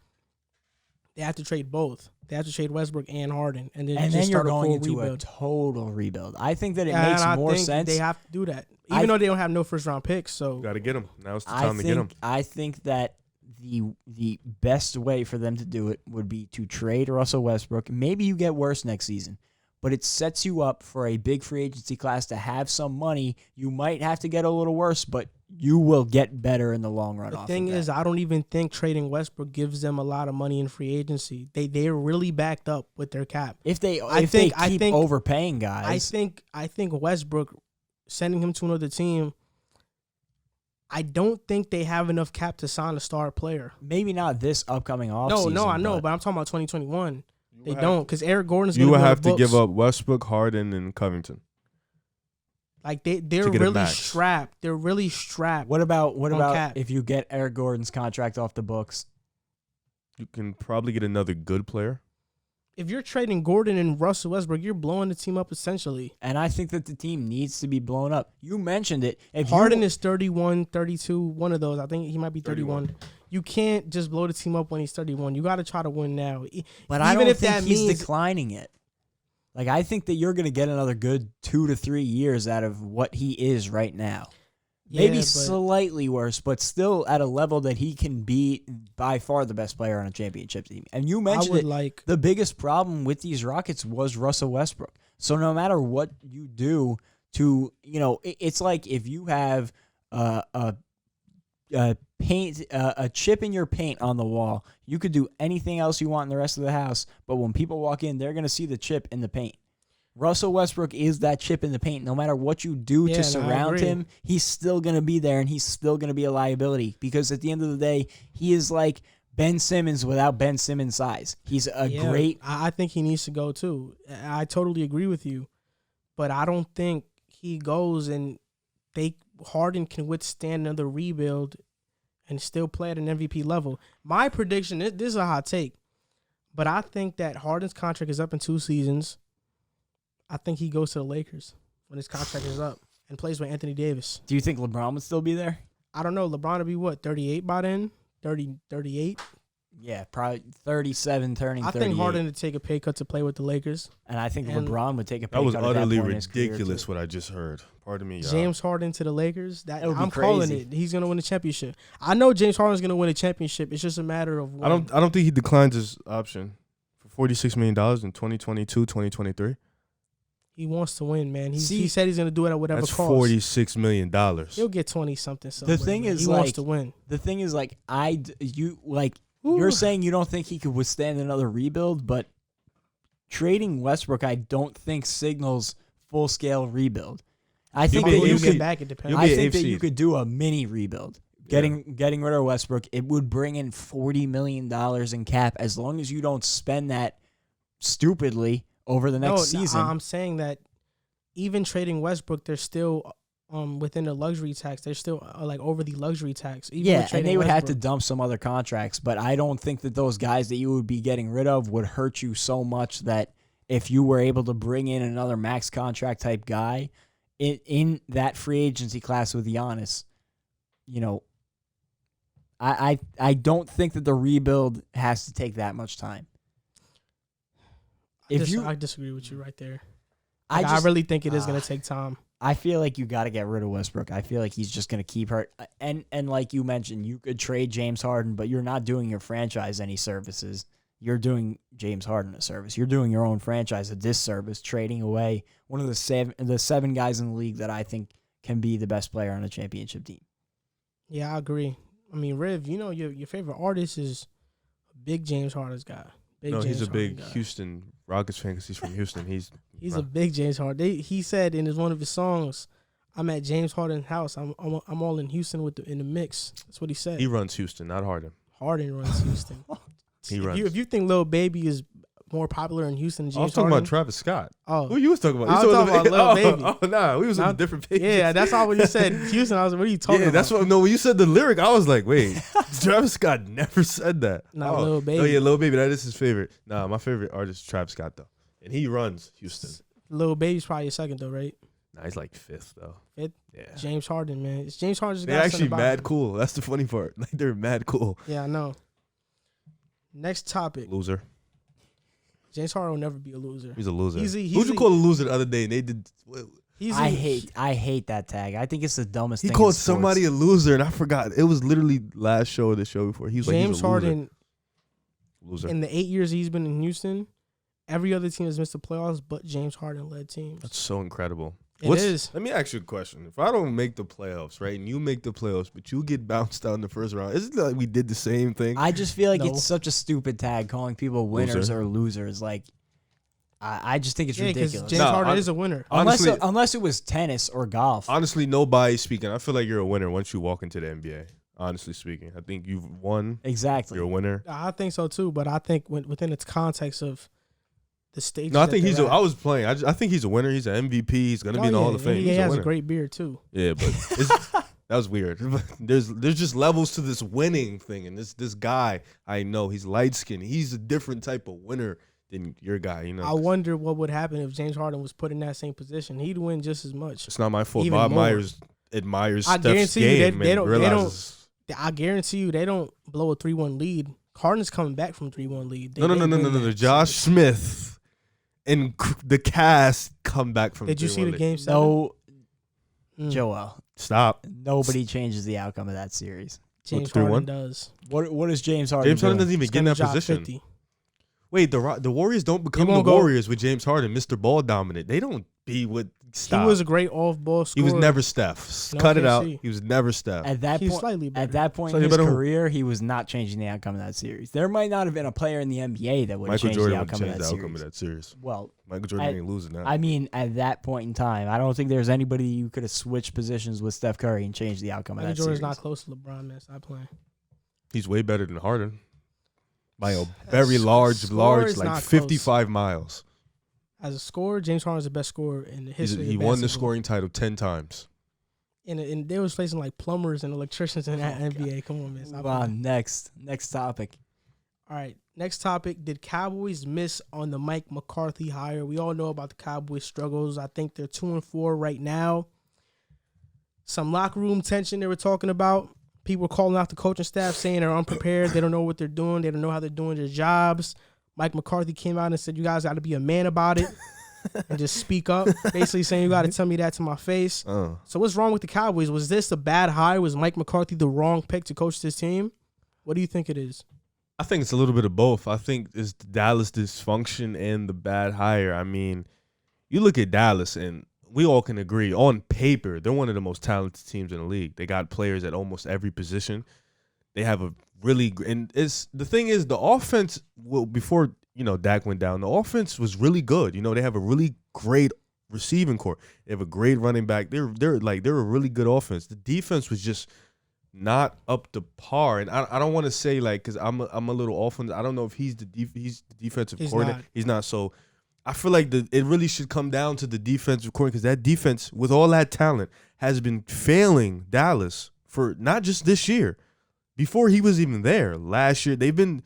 they have to trade both. They have to trade Westbrook and Harden. And then you're going into a total rebuild. I think that it makes more sense. They have to do that. Even though they don't have no first-round picks. So got to get them. Now's the time to get them. I think that the best way for them to do it would be to trade Russell Westbrook. Maybe you get worse next season, but it sets you up for a big free agency class to have some money. You might have to get a little worse, but you will get better in the long run. The thing is, I don't even think trading Westbrook gives them a lot of money in free agency. They're really backed up with their cap. If they keep overpaying guys, I think Westbrook, sending him to another team, I don't think they have enough cap to sign a star player. Maybe not this upcoming offseason. No, I know, but I'm talking about 2021. They don't, because Eric Gordon's going to You would have to give up Westbrook, Harden, and Covington. Like they're really strapped. They're really strapped. What about if you get Eric Gordon's contract off the books? You can probably get another good player. If you're trading Gordon and Russell Westbrook, you're blowing the team up essentially. And I think that the team needs to be blown up. You mentioned it. If Harden is 31, 32, one of those. I think he might be 31. You can't just blow the team up when he's 31. You got to try to win now. But I don't think he's declining it. Like, I think that you're going to get another good 2 to 3 years out of what he is right now. Maybe slightly worse, but still at a level that he can be by far the best player on a championship team. And you mentioned the biggest problem with these Rockets was Russell Westbrook. So no matter what you do to, it's like if you have a chip in your paint on the wall, you could do anything else you want in the rest of the house, but when people walk in, they're going to see the chip in the paint. Russell Westbrook is that chip in the paint. No matter what you do to surround him, he's still going to be there, and he's still going to be a liability, because at the end of the day, he is like Ben Simmons without Ben Simmons' size. He's great. I think he needs to go too. I totally agree with you, but I don't think he goes and Harden can withstand another rebuild and still play at an MVP level. My prediction, this is a hot take, but I think that Harden's contract is up in 2 seasons. I think he goes to the Lakers when his contract is up and plays with Anthony Davis. Do you think LeBron would still be there? I don't know. LeBron would be what, 38 by then? 38? Yeah, probably 37, turning 38. I think Harden would take a pay cut to play with the Lakers. And I think LeBron would take a pay cut. That was utterly ridiculous what I just heard. Pardon me, y'all. James Harden to the Lakers? I'm crazy. calling it. He's going to win a championship. I know James Harden's going to win a championship. It's just a matter of when. I don't think he declines his option for $46 million in 2022, 2023. He wants to win, man. He said he's going to do it at whatever cost. That's $46 million. He'll get 20-something. The thing is, he wants to win. The thing is, you're saying you don't think he could withstand another rebuild, but trading Westbrook, I don't think signals full-scale rebuild. I think that you could do a mini rebuild. Getting rid of Westbrook, it would bring in $40 million in cap as long as you don't spend that stupidly over the next season. I'm saying that even trading Westbrook, they're still within the luxury tax. They're still over the luxury tax. Even and they would have to dump some other contracts, but I don't think that those guys that you would be getting rid of would hurt you so much that if you were able to bring in another max contract type guy in that free agency class with Giannis, I don't think that the rebuild has to take that much time. I disagree with you right there. I really think it is going to take time. I feel like you got to get rid of Westbrook. I feel like he's just going to keep hurt. And like you mentioned, you could trade James Harden, but you're not doing your franchise any services. You're doing James Harden a service. You're doing your own franchise a disservice, trading away one of the seven guys in the league that I think can be the best player on a championship team. Yeah, I agree. I mean, Riv, your favorite artist is a big James Harden guy. He's a big Houston Rockets fan because he's from Houston. He's a big James Harden. He said in one of his songs, "I'm at James Harden's house. I'm all in Houston in the mix." That's what he said. He runs Houston, not Harden. Harden runs Houston. runs. If you think Lil Baby is more popular in Houston than James I was talking Harden, about Travis Scott. Oh, who you was talking about? I was talking about Lil Baby. Oh, nah, we was on different pages. Yeah, that's all when you said Houston. I was like, what are you talking about? Yeah, that's what. No, when you said the lyric, I was like, wait, Travis Scott never said that. Not Lil Baby. Oh yeah, Lil Baby. That is his favorite. Nah, my favorite artist is Travis Scott though, and he runs Houston. Lil Baby's probably your second though, right? Nah, he's like fifth though. Fifth? Yeah. James Harden, man. It's James Harden's They're actually mad cool. That's the funny part. Like they're mad cool. Yeah, I know. Next topic. Loser. James Harden will never be a loser. He's a loser. Who'd you call a loser the other day? And they did. I hate that tag. I think it's the dumbest thing. He called somebody a loser, and I forgot. It was literally last show or the show before. He was James like, Harden. Loser. In the 8 years he's been in Houston, every other team has missed the playoffs, but James Harden led teams. That's so incredible. It is. Let me ask you a question. If I don't make the playoffs, right, and you make the playoffs, but you get bounced out in the first round, isn't it like we did the same thing? I just feel like No. it's such a stupid tag, calling people winners or losers. Like, I just think it's ridiculous. James Harden is a winner. Unless it was tennis or golf. Honestly, nobody speaking. I feel like you're a winner once you walk into the NBA. Honestly speaking, I think you've won. Exactly. You're a winner. I think so too, but I think within its context of the stage. No, I think I was playing. I think he's a winner. He's an MVP. He's gonna be in the Hall of Fame. He has a great beard too. Yeah, but that was weird. There's just levels to this winning thing, and this guy I know he's light skinned. He's a different type of winner than your guy. You know. I wonder what would happen if James Harden was put in that same position. He'd win just as much. It's not my fault. Even Bob more. Myers admires I Steph's guarantee you game they and don't. realizes. I guarantee you they don't blow a 3-1 lead. Harden's coming back from 3-1 lead. No. Josh Smith and the cast come back from. Did you see the game 7? No, Joel. Stop. Nobody changes the outcome of that series. James Harden does. What is James Harden? James Harden doing? doesn't even get in that position. 50. Wait, the Warriors don't become the Warriors with James Harden, Mr. Ball dominant. They don't be with. Stop. He was a great off-ball scorer. He was never Steph. No, Cut it out. KC. He was never Steph. At that He's point, slightly better. at that point in his career, he was not changing the outcome of that series. There might not have been a player in the NBA that would have changed the outcome of that series. Well, Michael Jordan ain't losing that. I mean, at that point in time, I don't think there's anybody you could have switched positions with Steph Curry and changed the outcome of that Jordan's series. not close to LeBron, man. Stop playing. He's way better than Harden by a very large, like 55 miles. As a scorer, James Harden is the best scorer in the history. He won the scoring title 10 times. And they was placing like plumbers and electricians in that NBA. Come on, man. Move on. Next topic. All right. Next topic. Did Cowboys miss on the Mike McCarthy hire? We all know about the Cowboys' struggles. I think they're 2-4 right now. Some locker room tension they were talking about. People were calling out the coaching staff saying they're unprepared. They don't know what they're doing. They don't know how they're doing their jobs. Mike McCarthy came out and said, you guys got to be a man about it and just speak up. Basically saying, you got to tell me that to my face. So what's wrong with the Cowboys? Was this a bad hire? Was Mike McCarthy the wrong pick to coach this team? What do you think it is? I think it's a little bit of both. I think it's Dallas dysfunction and the bad hire. I mean, you look at Dallas and we all can agree on paper, they're one of the most talented teams in the league. They got players at almost every position. They have a really, and it's the thing is the offense. Well, before Dak went down, the offense was really good. They have a really great receiving core. They have a great running back. They're a really good offense. The defense was just not up to par. And I don't want to say because I'm a little off on. I don't know if he's the defensive coordinator. He's not. So I feel like it really should come down to the defensive coordinator because that defense with all that talent has been failing Dallas for not just this year. Before he was even there last year, they've been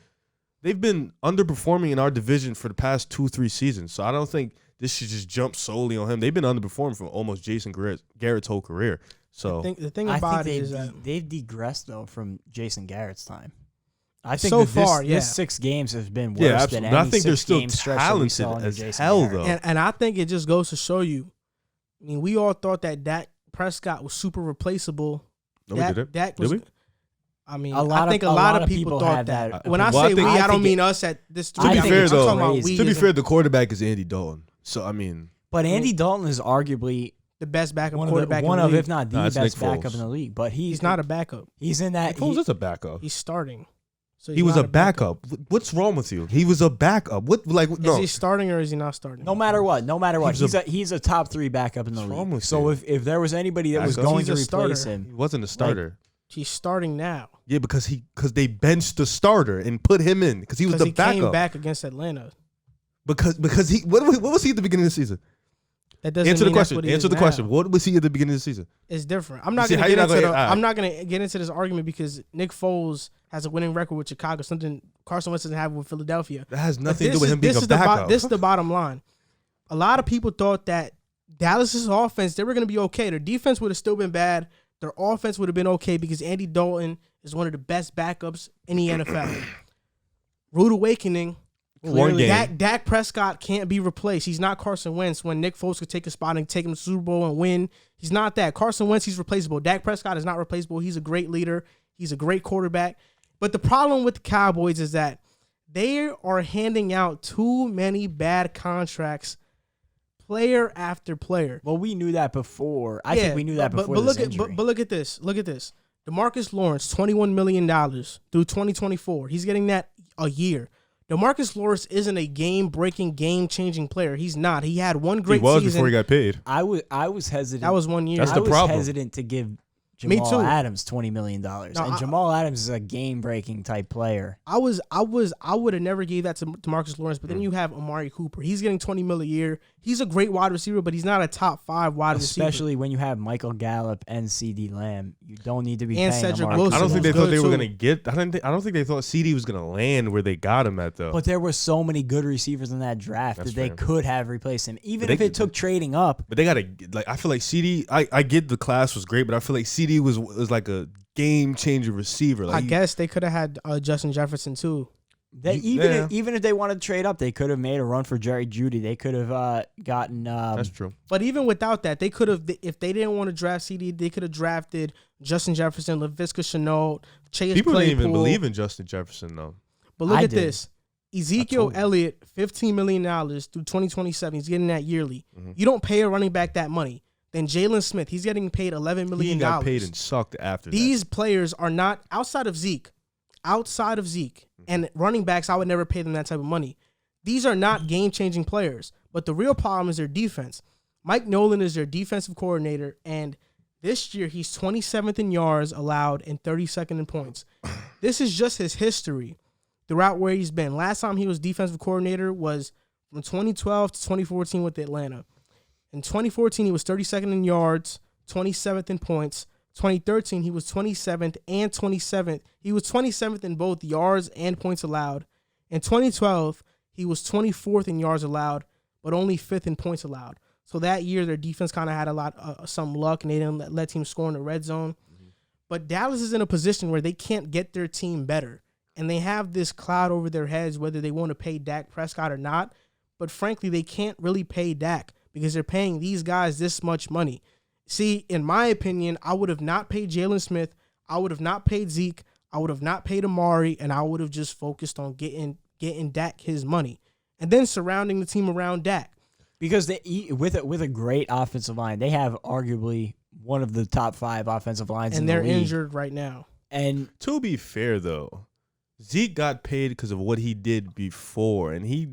they've been underperforming in our division for the past 2-3 seasons. So I don't think this should just jump solely on him. They've been underperforming for almost Jason Garrett's whole career. So the thing I about think it is that they've degressed though from Jason Garrett's time. I think so that far, this 6 games have been worse yeah, than absolutely. any I think they're 6 still game stretch that we saw talented under as Jason hell, Garrett. though. and I think it just goes to show you. I mean, we all thought that Dak Prescott was super replaceable. No, we didn't. Dak Did was. we? I mean, A lot I think of- a a lot lot of of people people thought have that. that. When I Well, say I we, think- I don't think mean it- us at this. To be I'm fair, talking though, about crazy. we To be as a- fair, the quarterback is Andy Dalton. So I mean, But Andy Dalton is arguably the best backup one quarterback of, in the league. if not the Nah, it's best Nick backup Foles. in the league. But He's not a backup. He's in that. Foles is a backup. He's starting. So He he's was not a backup. What's wrong with you? He was a backup. What like Is no? he starting or is he not starting? No matter what, He's he's a top 3 backup in the What's wrong league. with So you? if there was anybody that was Backup? going He's to a replace starter. him, He wasn't a starter. He's starting now Yeah, because they benched the starter and put him in because he was because the he backup. came back against Atlanta. Because he what was he at the beginning of the season? That doesn't Answer the mean that's question. what he Answer is the now. question. What was he at the beginning of the season? It's different. I'm not See, gonna how get you not into gonna- the, alright. I'm not gonna get into this argument because Nick Foles has a winning record with Chicago, something Carson Wentz doesn't have with Philadelphia. That has But nothing to this do with is- him being this a is the backup. this is the bottom line. A lot of people thought that Dallas's offense, they were going to be okay. Their defense would have still been bad. Their offense would have been okay because Andy Dalton is one of the best backups in the NFL. Rude awakening. One game. Dak Prescott can't be replaced. He's not Carson Wentz when Nick Foles could take a spot and take him to the Super Bowl and win. He's not that. Carson Wentz, he's replaceable. Dak Prescott is not replaceable. He's a great leader. He's a great quarterback. But the problem with the Cowboys is that they are handing out too many bad contracts player after player. well, we knew that before. I think we knew that before but this look injury. but look at this. Look at this. DeMarcus Lawrence, $21 million through 2024. He's getting that a year. DeMarcus Lawrence isn't a game-breaking, game-changing player. He's not. He had one great He was season. before he got paid. I was hesitant. That was 1 year. That's I the was problem. hesitant to give Me Jamal too. Adams $20 million. And Jamal Adams is a game-breaking type player. I would have never gave that to DeMarcus Lawrence, but then you have Amari Cooper. He's getting $20 million a year. He's a great wide receiver, but he's not a top 5 wide receiver. Especially when you have Michael Gallup and CD Lamb. You don't need to be And paying Cedric Amari Wilson. I don't think they was thought good they were too. gonna get. I don't think they thought CD was gonna land where they got him at though. But there were so many good receivers in that draft That's that they fair. could have replaced him. Even But if they- it took trading up. But they gotta like. I feel like CD. I get the class was great, but I feel like CD was like a game changer receiver. Like I guess they could have had Justin Jefferson too. Even if they wanted to trade up, they could have made a run for Jerry Jeudy. They could have gotten. that's true. But even without that, they could have, if they didn't want to draft CD, they could have drafted Justin Jefferson, Laviska Shenault, Chase People Claypool. didn't even believe in Justin Jefferson though. But look I at did. this. Ezekiel told you. Elliott, $15 million through 2027. He's getting that yearly. Mm-hmm. You don't pay a running back that money. Then Jalen Smith, he's getting paid $11 He million. got paid and sucked after These players are not outside of Zeke, and running backs. I would never pay them that type of money. These are not game-changing players. But the real problem is their defense. Mike Nolan is their defensive coordinator, and this year he's 27th in yards allowed and 32nd in points. This is just his history throughout where he's been. Last time he was defensive coordinator was from 2012 to 2014 with Atlanta. In 2014, he was 32nd in yards, 27th in points. 2013, he was 27th and 27th. He was 27th in both yards and points allowed. In 2012, he was 24th in yards allowed, but only 5th in points allowed. So that year, their defense kind of had a lot, some luck, and they didn't let teams score in the red zone. But Dallas is in a position where they can't get their team better, and they have this cloud over their heads whether they want to pay Dak Prescott or not. But frankly, they can't really pay Dak because they're paying these guys this much money. See, in my opinion, I would have not paid Jalen Smith. I would have not paid Zeke. I would have not paid Amari, and I would have just focused on getting Dak his money, and then surrounding the team around Dak. Because with a great offensive line, they have arguably one of the top 5 offensive lines in And the they're league. injured right now. And To be fair though, Zeke got paid because of what he did before, and he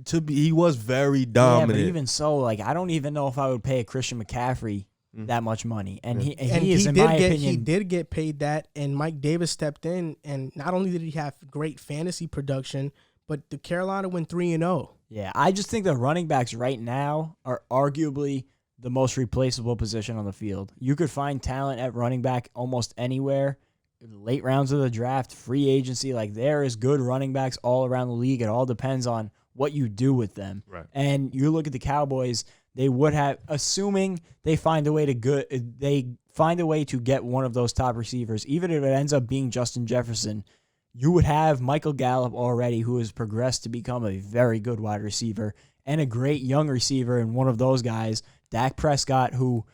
was very yeah, dominant. but even so, like I don't even know if I would pay a Christian McCaffrey that much money. And he is, in my opinion, he did get paid that, and Mike Davis stepped in, and not only did he have great fantasy production, but the Carolina went 3-0. Yeah, I just think the running backs right now are arguably the most replaceable position on the field. You could find talent at running back almost anywhere, late rounds of the draft, free agency. Like, there is good running backs all around the league. It all depends on what you do with them. Right. And you look at the Cowboys, they would have, assuming they find a way to get one of those top receivers, even if it ends up being Justin Jefferson, you would have Michael Gallup already, who has progressed to become a very good wide receiver and a great young receiver, and one of those guys, Dak Prescott, who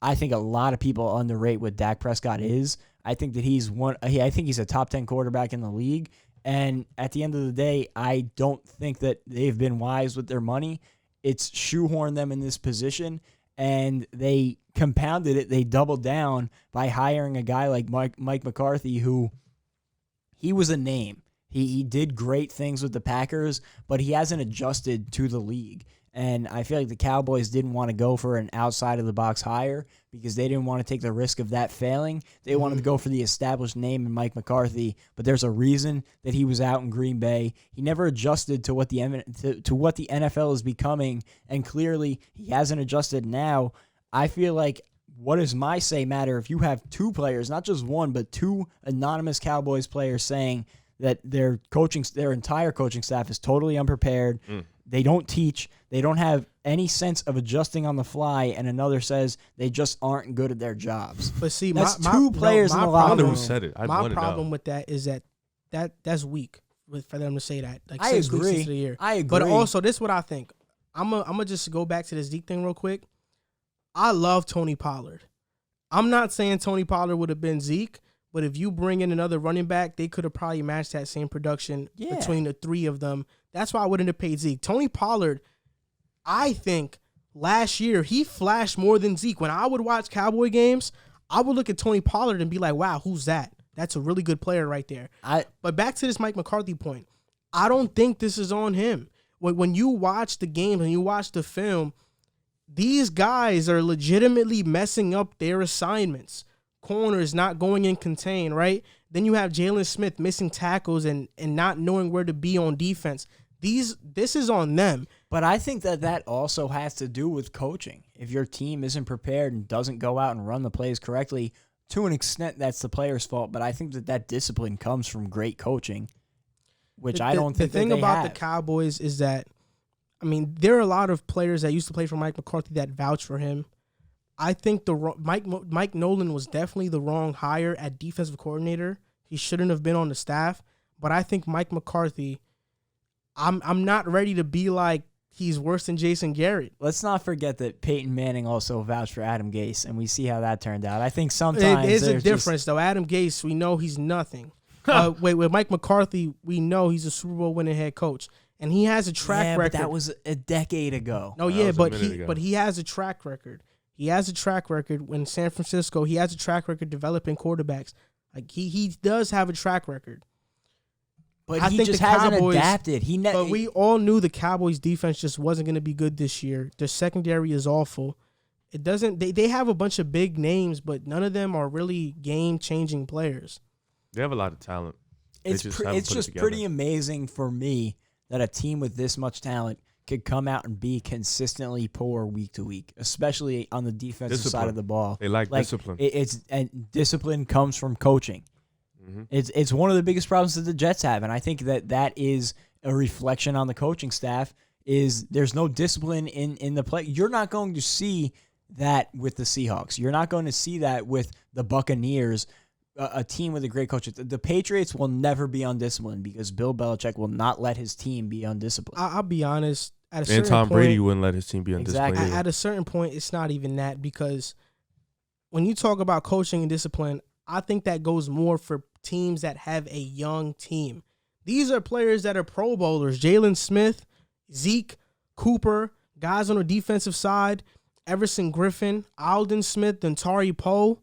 I think a lot of people underrate what Dak Prescott is. I think that I think he's a top 10 quarterback in the league. And at the end of the day, I don't think that they've been wise with their money. It's shoehorned them in this position, and they compounded it. They doubled down by hiring a guy like Mike McCarthy, who he was a name. He did great things with the Packers, but he hasn't adjusted to the league. And I feel like the Cowboys didn't want to go for an outside-of-the-box hire because they didn't want to take the risk of that failing. They wanted to go for the established name in Mike McCarthy, but there's a reason that he was out in Green Bay. He never adjusted to what the NFL is becoming, and clearly he hasn't adjusted now. I feel like, what does my say matter if you have two players, not just one, but two anonymous Cowboys players saying that their entire coaching staff is totally unprepared. They don't teach. They don't have any sense of adjusting on the fly, and another says they just aren't good at their jobs. But see, that's two players in the locker room. Who said it? My problem with that is that's weak for them to say that. Like, I 6 agree. weeks into the year. I agree. But also, this is what I think. I'm gonna just go back to this Zeke thing real quick. I love Tony Pollard. I'm not saying Tony Pollard would have been Zeke, but if you bring in another running back, they could have probably matched that same production between the three of them. That's why I wouldn't have paid Zeke. Tony Pollard, I think last year he flashed more than Zeke. When I would watch Cowboy games, I would look at Tony Pollard and be like, wow, who's that? That's a really good player right there. But back to this Mike McCarthy point, I don't think this is on him. When you watch the games and you watch the film, these guys are legitimately messing up their assignments. Corners not going in contain, right? Then you have Jalen Smith missing tackles and not knowing where to be on defense. This is on them. But I think that also has to do with coaching. If your team isn't prepared and doesn't go out and run the plays correctly, to an extent, that's the player's fault. But I think that discipline comes from great coaching, which I don't think the thing that they about have. the Cowboys is that, I mean, there are a lot of players that used to play for Mike McCarthy that vouch for him. I think Mike Nolan was definitely the wrong hire at defensive coordinator. He shouldn't have been on the staff. But I think Mike McCarthy, I'm not ready to be like he's worse than Jason Garrett. Let's not forget that Peyton Manning also vouched for Adam Gase, and we see how that turned out. I think sometimes there's a difference, though. Adam Gase, we know he's nothing. With Mike McCarthy, we know he's a Super Bowl winning head coach, and he has a track record. But that was a decade ago. No, but he has a track record. He has a track record in San Francisco. He has a track record developing quarterbacks. Like he does have a track record. But he just hasn't adapted. But we all knew the Cowboys' defense just wasn't going to be good this year. Their secondary is awful. It doesn't. They have a bunch of big names, but none of them are really game-changing players. They have a lot of talent. It's just pretty amazing for me that a team with this much talent could come out and be consistently poor week to week, especially on the defensive side of the ball. They like discipline. And discipline comes from coaching. Mm-hmm. It's one of the biggest problems that the Jets have, and I think that is a reflection on the coaching staff. Is there's no discipline in the play. You're not going to see that with the Seahawks. You're not going to see that with the Buccaneers, a team with a great coach. The Patriots will never be undisciplined because Bill Belichick will not let his team be undisciplined. I'll be honest. And Tom Brady wouldn't let his team be undisciplined. Exactly. At a certain point, it's not even that, because when you talk about coaching and discipline, I think that goes more for teams that have a young team. These are players that are Pro Bowlers. Jalen Smith, Zeke, Cooper, guys on the defensive side, Everson Griffin, Alden Smith, Dantari Poe.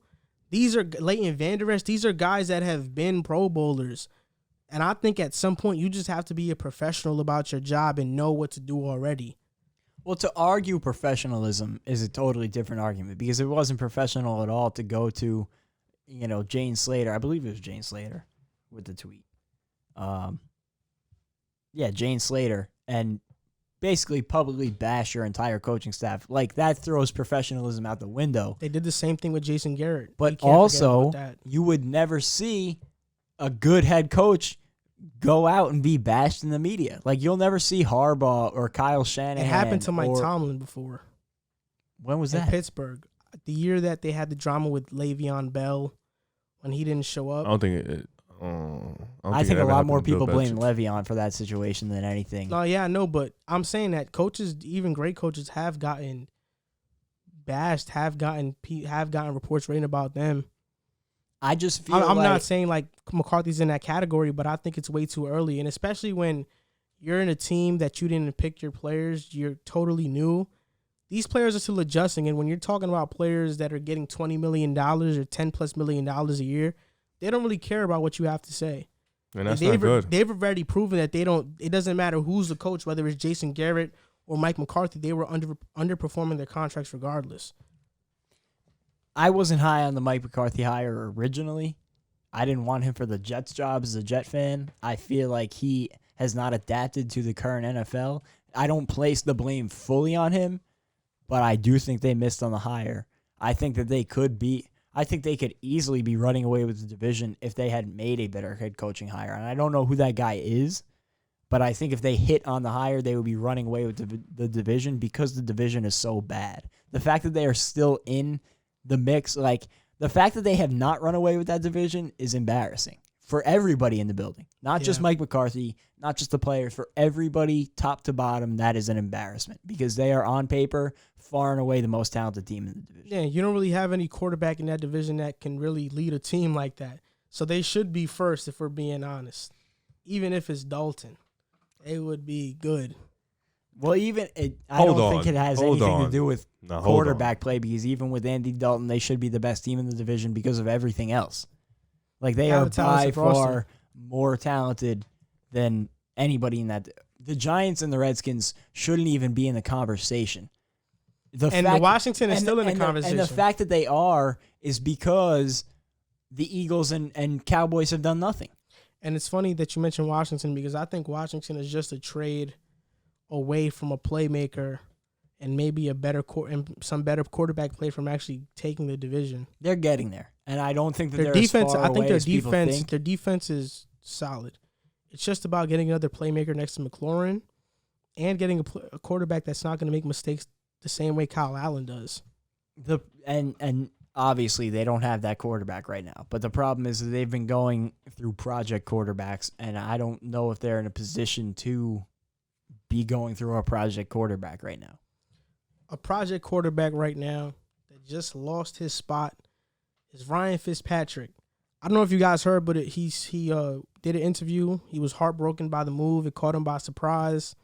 These are Leighton Vander Esch. These are guys that have been Pro Bowlers. And I think at some point you just have to be a professional about your job and know what to do already. Well, to argue professionalism is a totally different argument, because it wasn't professional at all to go to, Jane Slater. I believe it was Jane Slater with the tweet. Jane Slater, and basically publicly bash your entire coaching staff. Like, that throws professionalism out the window. They did the same thing with Jason Garrett. But also, you would never see a good head coach go out and be bashed in the media. Like, you'll never see Harbaugh or Kyle Shanahan. It happened to Mike Tomlin before. When was that? In Pittsburgh. The year that they had the drama with Le'Veon Bell when he didn't show up. I don't think it I think a lot more people blame Le'Veon for that situation than anything. No, yeah, I know, but I'm saying that coaches, even great coaches, have gotten bashed, have gotten reports written about them. I just feel I'm not saying like McCarthy's in that category, but I think it's way too early, and especially when you're in a team that you didn't pick your players, you're totally new. These players are still adjusting, and when you're talking about players that are getting $20 million or $10+ million a year, they don't really care about what you have to say. And that's not good. They've already proven that they don't. It doesn't matter who's the coach, whether it's Jason Garrett or Mike McCarthy. They were underperforming their contracts regardless. I wasn't high on the Mike McCarthy hire originally. I didn't want him for the Jets job as a Jet fan. I feel like he has not adapted to the current NFL. I don't place the blame fully on him, but I do think they missed on the hire. I think that they could easily be running away with the division if they had made a better head coaching hire. And I don't know who that guy is, but I think if they hit on the hire, they would be running away with the division because the division is so bad. The fact that they are still in the mix, like the fact that they have not run away with that division is embarrassing for everybody in the building. Not just Mike McCarthy, not just the players, for everybody top to bottom. That is an embarrassment because they are on paper far and away the most talented team in the division. Yeah, you don't really have any quarterback in that division that can really lead a team like that. So they should be first if we're being honest. Even if it's Dalton, it would be good. Well, I don't think it has anything to do with quarterback play because even with Andy Dalton, they should be the best team in the division because of everything else. Like, they are by far more talented than anybody in that. The Giants and the Redskins shouldn't even be in the conversation. Washington is still in the conversation. And the fact that they are is because the Eagles and Cowboys have done nothing. And it's funny that you mentioned Washington because I think Washington is just a trade away from a playmaker and maybe some better quarterback play from actually taking the division. They're getting there, and I don't think that their they're defense. As far I think away their as people defense. think. Their defense is solid. It's just about getting another playmaker next to McLaurin and getting a quarterback that's not going to make mistakes the same way Kyle Allen does. And obviously they don't have that quarterback right now. But the problem is that they've been going through project quarterbacks, and I don't know if they're in a position to be going through a project quarterback right now. A project quarterback right now that just lost his spot is Ryan Fitzpatrick. I don't know if you guys heard, but he did an interview. He was heartbroken by the move. It caught him by surprise.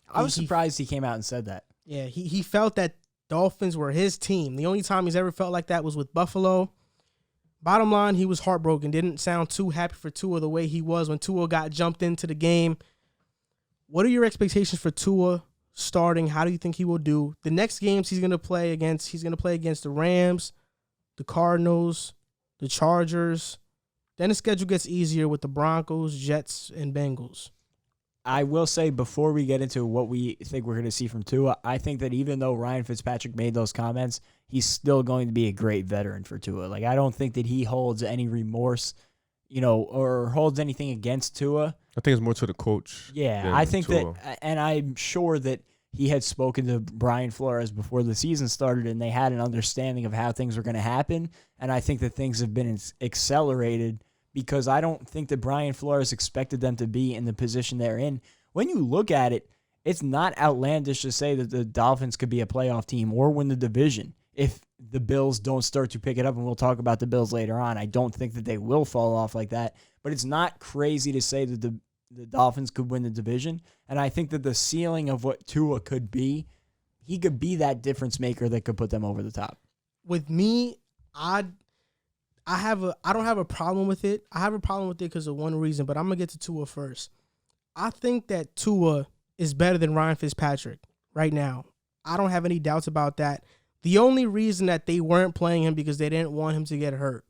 I was surprised he came out and said that. Yeah, he felt that Dolphins were his team. The only time he's ever felt like that was with Buffalo. Bottom line, he was heartbroken. Didn't sound too happy for Tua the way he was when Tua got jumped into the game. What are your expectations for Tua starting? How do you think he will do? The next games he's going to play against the Rams, the Cardinals, the Chargers. Then the schedule gets easier with the Broncos, Jets, and Bengals. I will say before we get into what we think we're going to see from Tua, I think that even though Ryan Fitzpatrick made those comments, he's still going to be a great veteran for Tua. Like, I don't think that he holds any remorse, or holds anything against Tua. I think it's more to the coach. Yeah, I think Tua. And I'm sure that he had spoken to Brian Flores before the season started, and they had an understanding of how things were going to happen. And I think that things have been accelerated because I don't think that Brian Flores expected them to be in the position they're in. When you look at it, it's not outlandish to say that the Dolphins could be a playoff team or win the division if the Bills don't start to pick it up, and we'll talk about the Bills later on. I don't think that they will fall off like that, but it's not crazy to say that the Dolphins could win the division, and I think that the ceiling of what Tua could be, he could be that difference maker that could put them over the top. With me, I don't have a problem with it. I have a problem with it because of one reason, but I'm going to get to Tua first. I think that Tua is better than Ryan Fitzpatrick right now. I don't have any doubts about that. The only reason that they weren't playing him because they didn't want him to get hurt.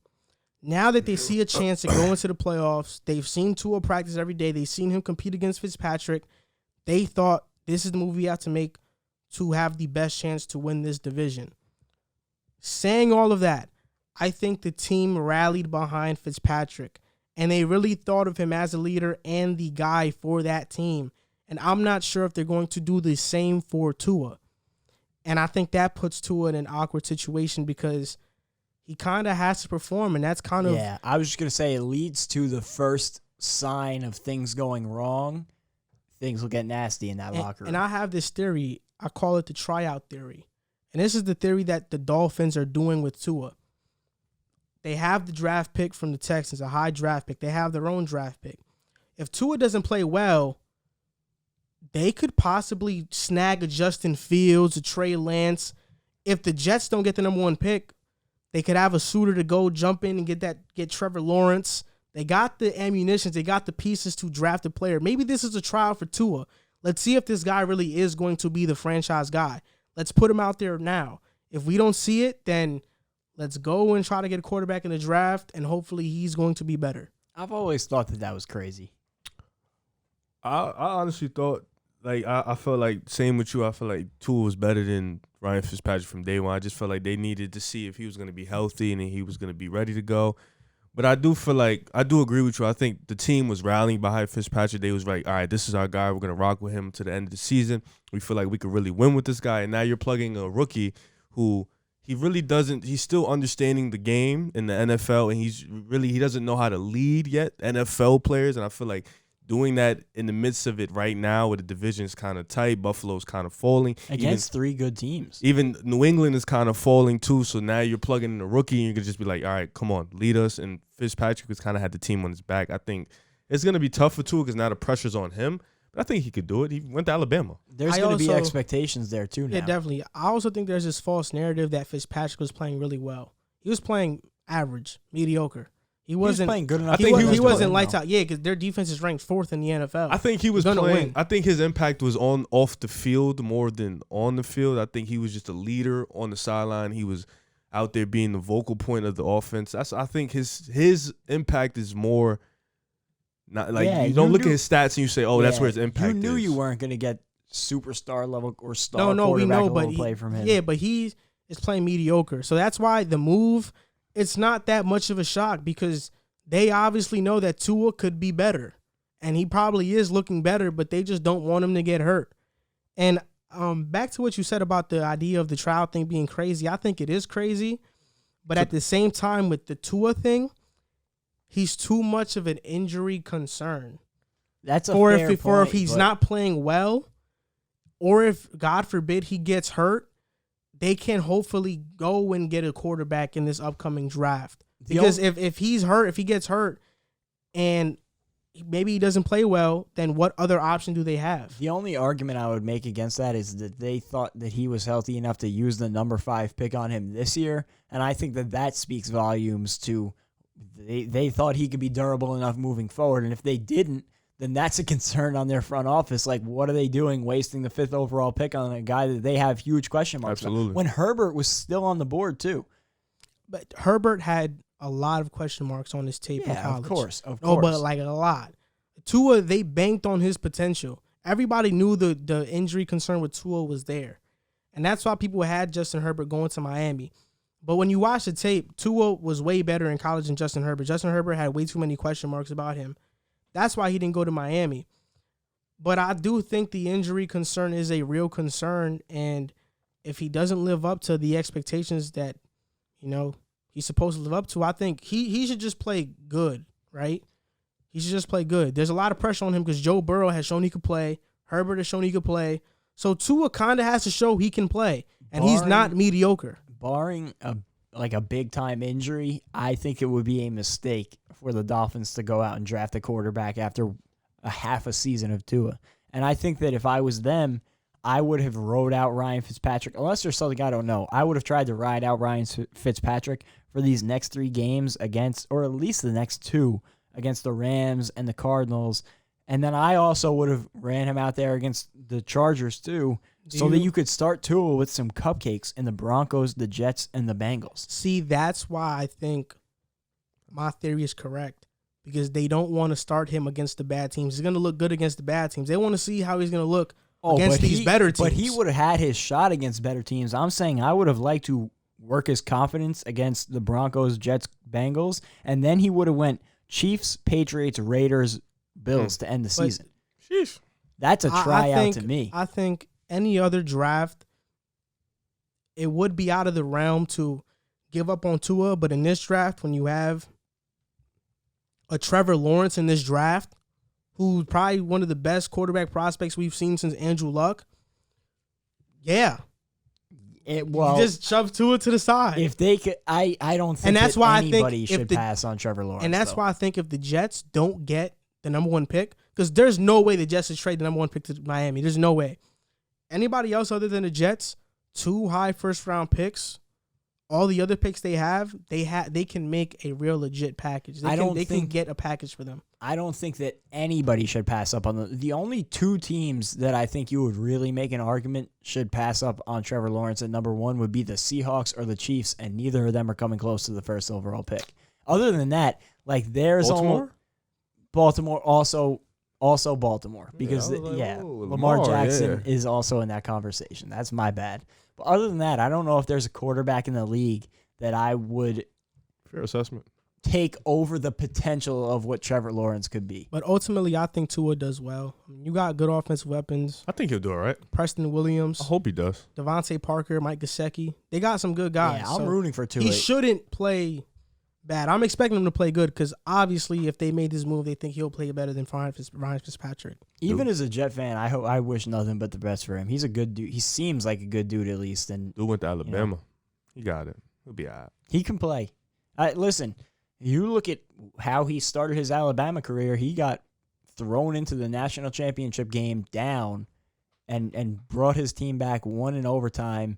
Now that they see a chance to go into the playoffs, they've seen Tua practice every day. They've seen him compete against Fitzpatrick. They thought this is the move we have to make to have the best chance to win this division. Saying all of that, I think the team rallied behind Fitzpatrick, and they really thought of him as a leader and the guy for that team. And I'm not sure if they're going to do the same for Tua. And I think that puts Tua in an awkward situation because he kind of has to perform, and that's kind of... Yeah, I was just going to say it leads to the first sign of things going wrong. Things will get nasty in that locker room. And I have this theory. I call it the tryout theory. And this is the theory that the Dolphins are doing with Tua. They have the draft pick from the Texans, a high draft pick. They have their own draft pick. If Tua doesn't play well, they could possibly snag a Justin Fields, a Trey Lance. If the Jets don't get the number 1 pick, they could have a suitor to go jump in and get Trevor Lawrence. They got the ammunitions. They got the pieces to draft a player. Maybe this is a trial for Tua. Let's see if this guy really is going to be the franchise guy. Let's put him out there now. If we don't see it, then let's go and try to get a quarterback in the draft, and hopefully he's going to be better. I've always thought that was crazy. I honestly thought, like, I felt like, same with you, I feel like Tua was better than Ryan Fitzpatrick from day one. I just felt like they needed to see if he was going to be healthy and he was going to be ready to go. But I do feel like, I do agree with you. I think the team was rallying behind Fitzpatrick. They was like, all right, this is our guy. We're going to rock with him to the end of the season. We feel like we could really win with this guy. And now you're plugging a rookie who he really doesn't, he's still understanding the game in the NFL, and he doesn't know how to lead yet NFL players. And I feel like doing that in the midst of it right now where the division is kind of tight, Buffalo's kind of falling. Against 3 good teams. Even New England is kind of falling too, so now you're plugging in a rookie and you can just be like, all right, come on, lead us. And Fitzpatrick has kind of had the team on his back. I think it's going to be tough for Tua because now the pressure's on him. But I think he could do it. He went to Alabama. There's going to be expectations there too now. Yeah, definitely. I also think there's this false narrative that Fitzpatrick was playing really well. He was playing average, mediocre. He wasn't playing good enough. He wasn't lights out. Yeah, because their defense is ranked 4th in the NFL. I think he was playing. I think his impact was off the field more than on the field. I think he was just a leader on the sideline. He was out there being the vocal point of the offense. I think his impact is more. Not like you don't look at his stats and you say, "Oh, that's where his impact." You knew is. you weren't going to get superstar level or star No, we know, but play from him. Yeah, but he is playing mediocre. So that's why the move. It's not that much of a shock because they obviously know that Tua could be better, and he probably is looking better, but they just don't want him to get hurt. And back to what you said about the idea of the trial thing being crazy, I think it is crazy, but at the same time with the Tua thing, he's too much of an injury concern. That's a fair point. Or if he's not playing well, or if, God forbid, he gets hurt, they can hopefully go and get a quarterback in this upcoming draft. Because if he's hurt, if he gets hurt and maybe he doesn't play well, then what other option do they have? The only argument I would make against that is that they thought that he was healthy enough to use the number 5 pick on him this year. And I think that speaks volumes to they thought he could be durable enough moving forward. And if they didn't, then that's a concern on their front office. Like, what are they doing wasting the 5th overall pick on a guy that they have huge question marks Absolutely. about? When Herbert was still on the board, too. But Herbert had a lot of question marks on his tape in college. Of course. Oh, but like a lot. Tua, they banked on his potential. Everybody knew the injury concern with Tua was there. And that's why people had Justin Herbert going to Miami. But when you watch the tape, Tua was way better in college than Justin Herbert. Justin Herbert had way too many question marks about him. That's why he didn't go to Miami. But I do think the injury concern is a real concern. And if he doesn't live up to the expectations that, he's supposed to live up to, I think he should just play good, right? He should just play good. There's a lot of pressure on him because Joe Burrow has shown he could play. Herbert has shown he could play. So Tua kind of has to show he can play. And he's not mediocre. Barring a big-time injury, I think it would be a mistake for the Dolphins to go out and draft a quarterback after a half a season of Tua. And I think that if I was them, I would have rode out Ryan Fitzpatrick. Unless there's something I don't know, I would have tried to ride out Ryan Fitzpatrick for these next 3 games or at least the next 2 against the Rams and the Cardinals. And then I also would have ran him out there against the Chargers too, that you could start Tua with some cupcakes in the Broncos, the Jets, and the Bengals. See, that's why I think my theory is correct. Because they don't want to start him against the bad teams. He's going to look good against the bad teams. They want to see how he's going to look against these better teams. But he would have had his shot against better teams. I'm saying I would have liked to work his confidence against the Broncos, Jets, Bengals, and then he would have went Chiefs, Patriots, Raiders, Bills to end the season. Sheesh. That's a tryout to me. I think any other draft, it would be out of the realm to give up on Tua, but in this draft, when you have a Trevor Lawrence in this draft, who's probably one of the best quarterback prospects we've seen since Andrew Luck, yeah. You just shove Tua to the side. If they could, I don't think anybody should pass on Trevor Lawrence. And that's why I think if the Jets don't get the number one pick, because there's no way the Jets should trade the number one pick to Miami. There's no way. Anybody else other than the Jets, 2 high first-round picks, all the other picks they can make a real legit package. They can get a package for them. I don't think that anybody should pass up on the only 2 teams that I think you would really make an argument should pass up on Trevor Lawrence at number 1 would be the Seahawks or the Chiefs, and neither of them are coming close to the first overall pick. Other than that, like there's Baltimore also Baltimore because Lamar Jackson is also in that conversation. That's my bad. But other than that, I don't know if there's a quarterback in the league that I would fair assessment take over the potential of what Trevor Lawrence could be. But ultimately, I think Tua does well. I mean, you got good offensive weapons. I think he'll do all right. Preston Williams. I hope he does. Devontae Parker, Mike Gesicki. They got some good guys. Yeah, I'm rooting for Tua. He shouldn't play bad. I'm expecting him to play good because obviously if they made this move, they think he'll play better than Ryan Fitzpatrick. Even as a Jet fan, I wish nothing but the best for him. He's a good dude. He seems like a good dude at least. And dude went to Alabama. He got it. He'll be all right. He can play. Listen, you look at how he started his Alabama career. He got thrown into the national championship game down and brought his team back, won in overtime.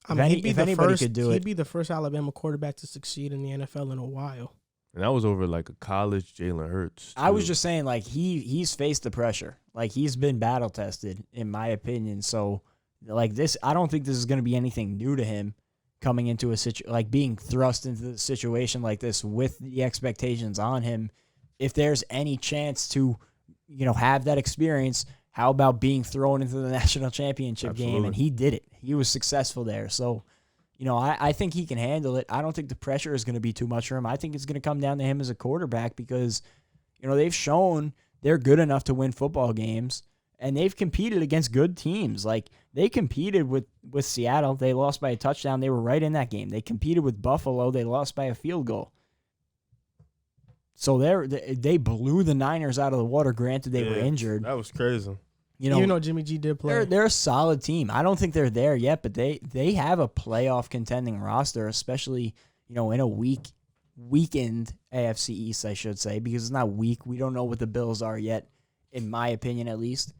I mean, he'd be the first Alabama quarterback to succeed in the NFL in a while. And that was over like a college Jalen Hurts. I was just saying, like, he's faced the pressure. Like, he's been battle tested, in my opinion. So, like, this, I don't think this is going to be anything new to him coming into a being thrust into a situation like this with the expectations on him. If there's any chance to, have that experience, how about being thrown into the national championship game? And he did it. He was successful there. So, I think he can handle it. I don't think the pressure is going to be too much for him. I think it's going to come down to him as a quarterback because, they've shown they're good enough to win football games, and they've competed against good teams. Like, they competed with Seattle. They lost by a touchdown. They were right in that game. They competed with Buffalo. They lost by a field goal. So they blew the Niners out of the water. Granted, they were injured. That was crazy. Even though Jimmy G did play. They're a solid team. I don't think they're there yet, but they have a playoff contending roster, especially, in a weakened AFC East, I should say, because it's not weak. We don't know what the Bills are yet, in my opinion at least.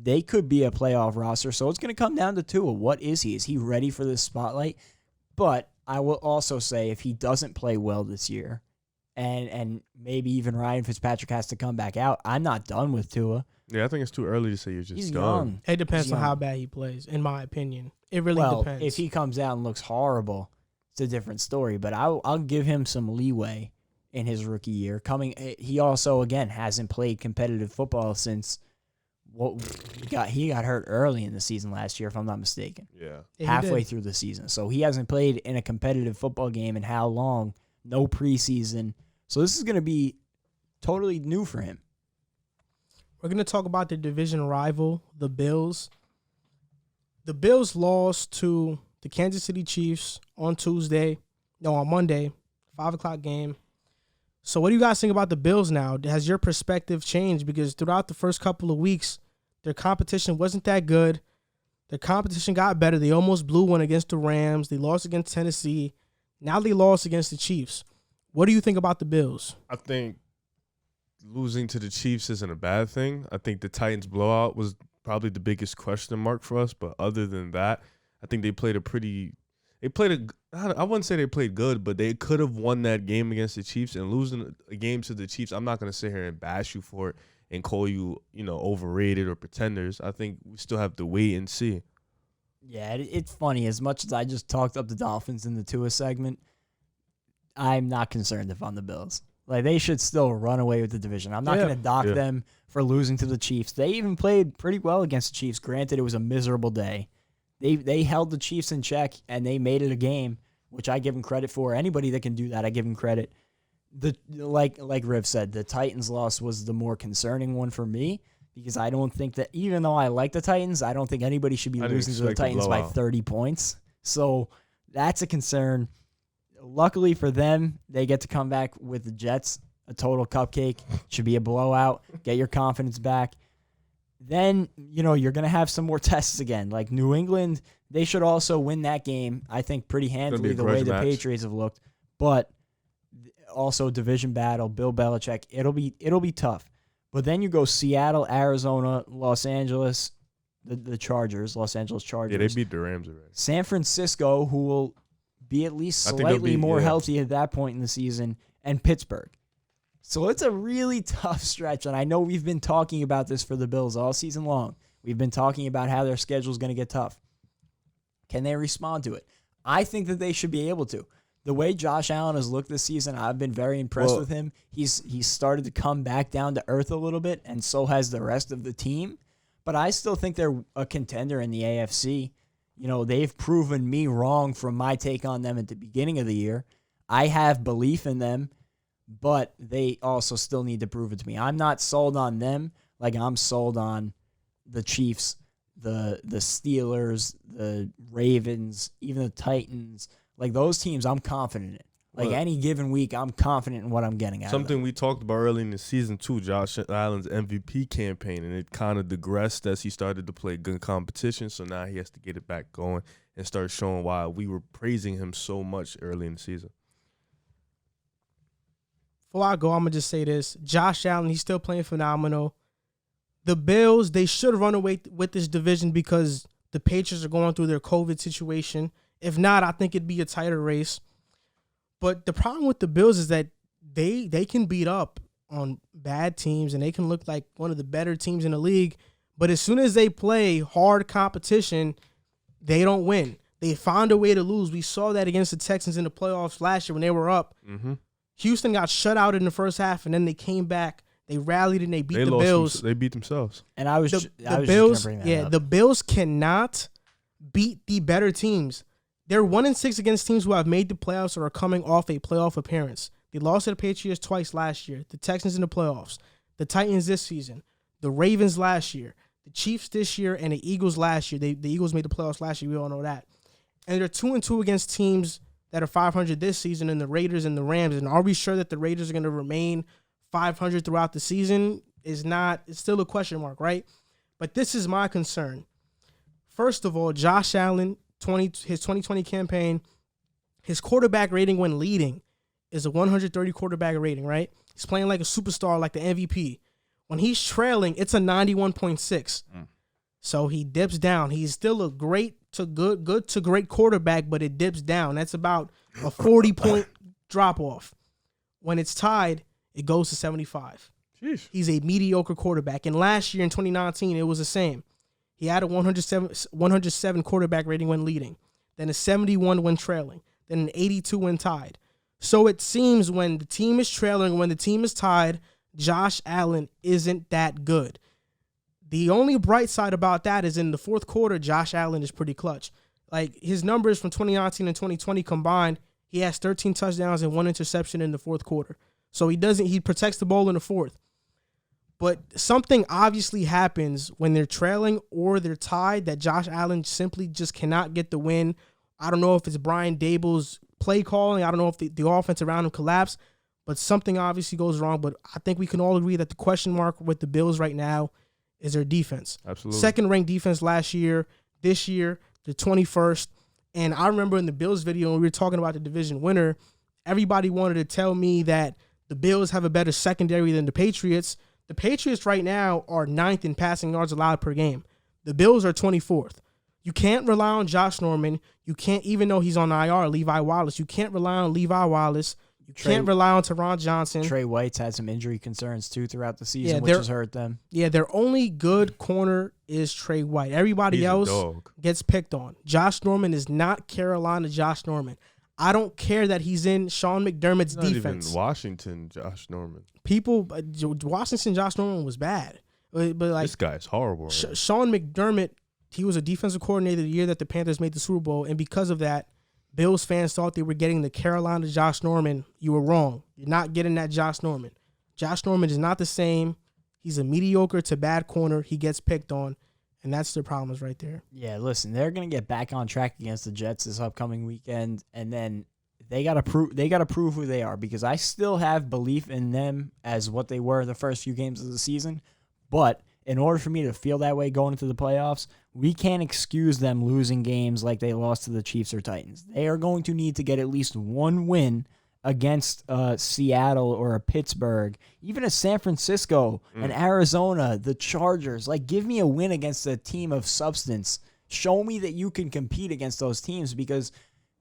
They could be a playoff roster, so it's going to come down to Tua. What is he? Is he ready for this spotlight? But I will also say if he doesn't play well this year, and maybe even Ryan Fitzpatrick has to come back out, I'm not done with Tua. Yeah, I think it's too early to say you're just He's done. young. It depends on how bad he plays, in my opinion. It really depends. If he comes out and looks horrible, it's a different story. But I'll give him some leeway in his rookie year. He also, again, hasn't played competitive football since he got hurt early in the season last year, if I'm not mistaken. Yeah. Halfway through the season. So he hasn't played in a competitive football game in how long? No preseason. So this is going to be totally new for him. We're going to talk about the division rival, the Bills. The Bills lost to the Kansas City Chiefs on Monday, 5 o'clock game. So what do you guys think about the Bills now? Has your perspective changed? Because throughout the first couple of weeks, their competition wasn't that good. Their competition got better. They almost blew one against the Rams. They lost against Tennessee. Now they lost against the Chiefs. What do you think about the Bills? I think losing to the Chiefs isn't a bad thing. I think the Titans blowout was probably the biggest question mark for us. But other than that, I think I wouldn't say they played good, but they could have won that game against the Chiefs. And losing a game to the Chiefs, I'm not going to sit here and bash you for it and call you, overrated or pretenders. I think we still have to wait and see. Yeah, it's funny. As much as I just talked up the Dolphins in the Tua segment, I'm not concerned if I'm the Bills. Like, they should still run away with the division. I'm not going to dock them for losing to the Chiefs. They even played pretty well against the Chiefs. Granted, it was a miserable day. They held the Chiefs in check, and they made it a game, which I give them credit for. Anybody that can do that, I give them credit. Like Riv said, the Titans loss was the more concerning one for me, because I don't think that, even though I like the Titans, I don't think anybody should be losing to the Titans by 30 points. So that's a concern. Luckily for them, they get to come back with the Jets, a total cupcake. Should be a blowout. Get your confidence back. Then, you're going to have some more tests again. Like New England, they should also win that game, I think, pretty handily the way the Patriots have looked. But also division battle, Bill Belichick, it'll be tough. But then you go Seattle, Arizona, Los Angeles, the Chargers, Los Angeles Chargers. Yeah, they beat the Rams already. San Francisco, who will be at least slightly more healthy at that point in the season, and Pittsburgh. So it's a really tough stretch, and I know we've been talking about this for the Bills all season long. We've been talking about how their schedule is going to get tough. Can they respond to it? I think that they should be able to. The way Josh Allen has looked this season, I've been very impressed with him. He's started to come back down to earth a little bit, and so has the rest of the team. But I still think they're a contender in the AFC. They've proven me wrong from my take on them at the beginning of the year. I have belief in them, but they also still need to prove it to me. I'm not sold on them like I'm sold on the Chiefs, the Steelers, the Ravens, even the Titans. Like, those teams, I'm confident in. Like, any given week, I'm confident in what I'm getting out of them. Something we talked about early in the season, too, Josh Allen's MVP campaign, and it kind of digressed as he started to play good competition, so now he has to get it back going and start showing why we were praising him so much early in the season. Before I go, I'm going to just say this. Josh Allen, he's still playing phenomenal. The Bills, they should run away with this division because the Patriots are going through their COVID situation. If not, I think it'd be a tighter race. But the problem with the Bills is that they can beat up on bad teams and they can look like one of the better teams in the league. But as soon as they play hard competition, they don't win. They find a way to lose. We saw that against the Texans in the playoffs last year when they were up. Mm-hmm. Houston got shut out in the first half, and then they came back. They rallied and they beat the Bills. They beat themselves. And I was the just going Bills. to bring that up. The Bills cannot beat the better teams. They're 1-6 against teams who have made the playoffs or are coming off a playoff appearance. They lost to the Patriots twice last year. The Texans in the playoffs. The Titans this season. The Ravens last year. The Chiefs this year, and the Eagles last year. The Eagles made the playoffs last year. We all know that. And they're 2-2 against teams that are 500 this season, and the Raiders and the Rams. And are we sure that the Raiders are going to remain 500 throughout the season? It's still a question mark, right? But this is my concern. First of all, Josh Allen, his 2020 campaign, his quarterback rating when leading is a 130 quarterback rating, right? He's playing like a superstar, like the MVP. When he's trailing, it's a 91.6. So he dips down. He's still a good to great quarterback, but it dips down. That's about a 40-point drop-off. When it's tied, it goes to 75. Jeez. He's a mediocre quarterback. And last year in 2019, it was the same. He had a 107 quarterback rating when leading, then a 71 when trailing, then an 82 when tied. So it seems when the team is trailing, when the team is tied, Josh Allen isn't that good. The only bright side about that is in the fourth quarter, Josh Allen is pretty clutch. Like, his numbers from 2019 and 2020 combined, he has 13 touchdowns and 1 interception in the fourth quarter. So he protects the ball in the fourth. But something obviously happens when they're trailing or they're tied that Josh Allen simply just cannot get the win. I don't know if it's Brian Dable's play calling. I don't know if the offense around him collapsed, but something obviously goes wrong. But I think we can all agree that the question mark with the Bills right now is their defense. Absolutely. Second-ranked defense last year. This year, the 21st. And I remember in the Bills video when we were talking about the division winner, everybody wanted to tell me that the Bills have a better secondary than the Patriots. The Patriots right now are 9th in passing yards allowed per game. The Bills are 24th. You can't rely on Josh Norman. You can't, even though he's on IR, Levi Wallace. You can't rely on Levi Wallace. You can't rely on Teron Johnson. Trey White's had some injury concerns, too, throughout the season, which has hurt them. Yeah, their only good corner is Trey White. Everybody else gets picked on. Josh Norman is not Carolina Josh Norman. I don't care that he's in Sean McDermott's Not defense. even Washington, Josh Norman. Washington, Josh Norman was bad. But like, This guy's horrible. Right? Sean McDermott, he was a defensive coordinator the year that the Panthers made the Super Bowl, and because of that, Bills fans thought they were getting the Carolina Josh Norman. You were wrong. You're not getting that Josh Norman. Josh Norman is not the same. He's a mediocre to bad corner. He gets picked on, and that's the problems right there. Yeah, listen, they're gonna get back on track against the Jets this upcoming weekend, and then they gotta prove who they are, because I still have belief in them as what they were the first few games of the season. But in order for me to feel that way going into the playoffs, we can't excuse them losing games like they lost to the Chiefs or Titans. They are going to need to get at least one win against Seattle or a Pittsburgh, even a San Francisco, an Arizona, the Chargers. Like, give me a win against a team of substance. Show me that you can compete against those teams, because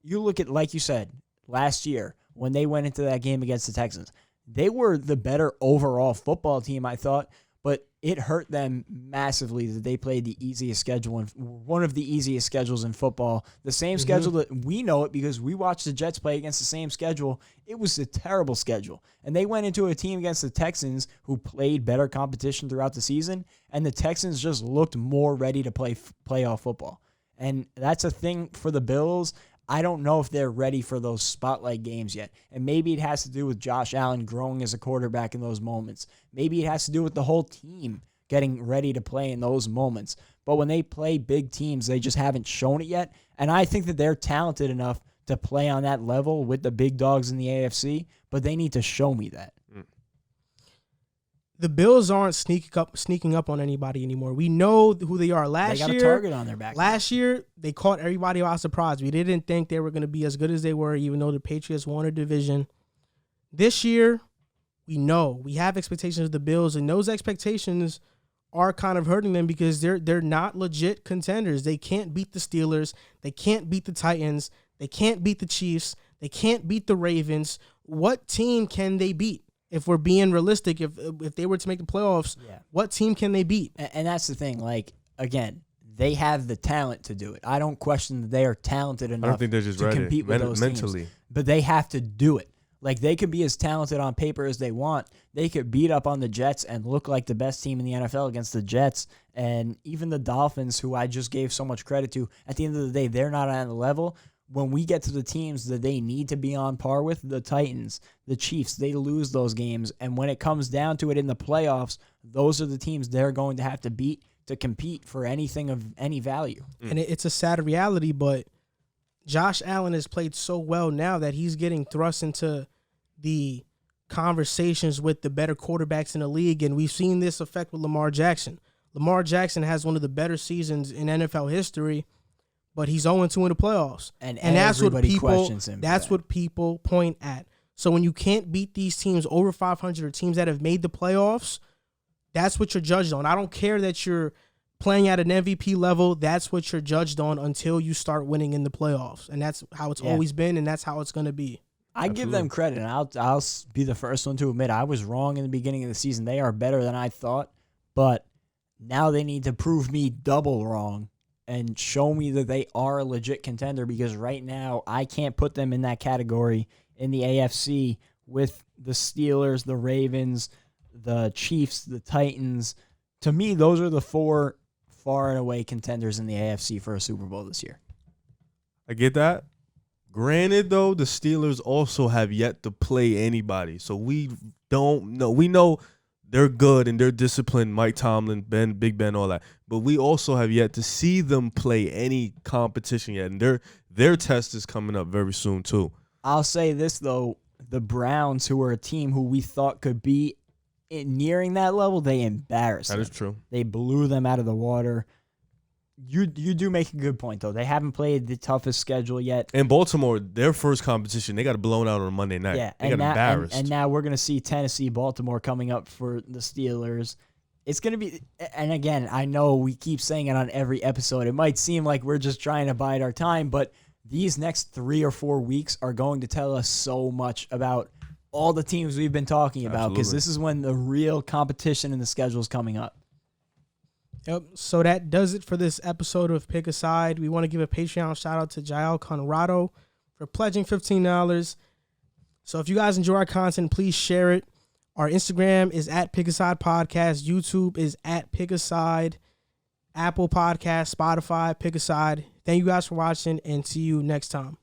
you look at, like you said, last year when they went into that game against the Texans, they were the better overall football team, I thought, but it hurt them massively that they played the easiest schedule, and one of the easiest schedules in football. The same schedule that we know it because we watched the Jets play against the same schedule. It was a terrible schedule. And they went into a team against the Texans who played better competition throughout the season, and the Texans just looked more ready to play playoff football. And that's a thing for the Bills. I don't know if they're ready for those spotlight games yet. And maybe it has to do with Josh Allen growing as a quarterback in those moments. Maybe it has to do with the whole team getting ready to play in those moments. But when they play big teams, they just haven't shown it yet. And I think that they're talented enough to play on that level with the big dogs in the AFC, but they need to show me that. The Bills aren't sneaking up on anybody anymore. We know who they are. They got a target on their back. Last year, they caught everybody by surprise. We didn't think they were going to be as good as they were, even though the Patriots won a division. This year, we know. We have expectations of the Bills, and those expectations are kind of hurting them because they're not legit contenders. They can't beat the Steelers. They can't beat the Titans. They can't beat the Chiefs. They can't beat the Ravens. What team can they beat? If we're being realistic, if they were to make the playoffs, what team can they beat? And that's the thing. Like, again, they have the talent to do it. I don't question that they are talented enough I don't think they're just to ready compete with those mentally. teams. But they have to do it. Like, they could be as talented on paper as they want. They could beat up on the Jets and look like the best team in the NFL against the Jets. And even the Dolphins, who I just gave so much credit to, at the end of the day, they're not on the level. When we get to the teams that they need to be on par with, the Titans, the Chiefs, they lose those games. And when it comes down to it in the playoffs, those are the teams they're going to have to beat to compete for anything of any value. And it's a sad reality, but Josh Allen has played so well now that he's getting thrust into the conversations with the better quarterbacks in the league. And we've seen this effect with Lamar Jackson. Lamar Jackson has one of the better seasons in NFL history, but he's 0-2 in the playoffs. And that's what people questions him. That's what people point at. So when you can't beat these teams over 500 or teams that have made the playoffs, that's what you're judged on. I don't care that you're playing at an MVP level. That's what you're judged on until you start winning in the playoffs. And that's how it's always been, and that's how it's going to be. I give them credit, and I'll be the first one to admit I was wrong in the beginning of the season. They are better than I thought, but now they need to prove me double wrong and show me that they are a legit contender, because right now I can't put them in that category in the AFC with the Steelers, the Ravens, the Chiefs, the Titans. To me, those are the four far and away contenders in the AFC for a Super Bowl this year. I get that. Granted, though, the Steelers also have yet to play anybody, so we don't know. We know they're good and they're disciplined, Mike Tomlin, Big Ben, all that. But we also have yet to see them play any competition yet. And their test is coming up very soon, too. I'll say this, though. The Browns, who are a team who we thought could be nearing that level, they embarrassed them. That is true. They blew them out of the water. You do make a good point, though. They haven't played the toughest schedule yet. In Baltimore, their first competition, they got blown out on a Monday night. Yeah, they got embarrassed. And now we're going to see Tennessee, Baltimore coming up for the Steelers. It's going to be, and again, I know we keep saying it on every episode. It might seem like we're just trying to bide our time, but these next 3 or 4 weeks are going to tell us so much about all the teams we've been talking about, because this is when the real competition in the schedule is coming up. Yep. So that does it for this episode of Pick a Side. We want to give a Patreon shout out to Jael Conrado for pledging $15. So if you guys enjoy our content, please share it. Our Instagram is at Pick Aside Podcast. YouTube is at Pick Aside. Apple Podcast, Spotify, Pick Aside. Thank you guys for watching, and see you next time.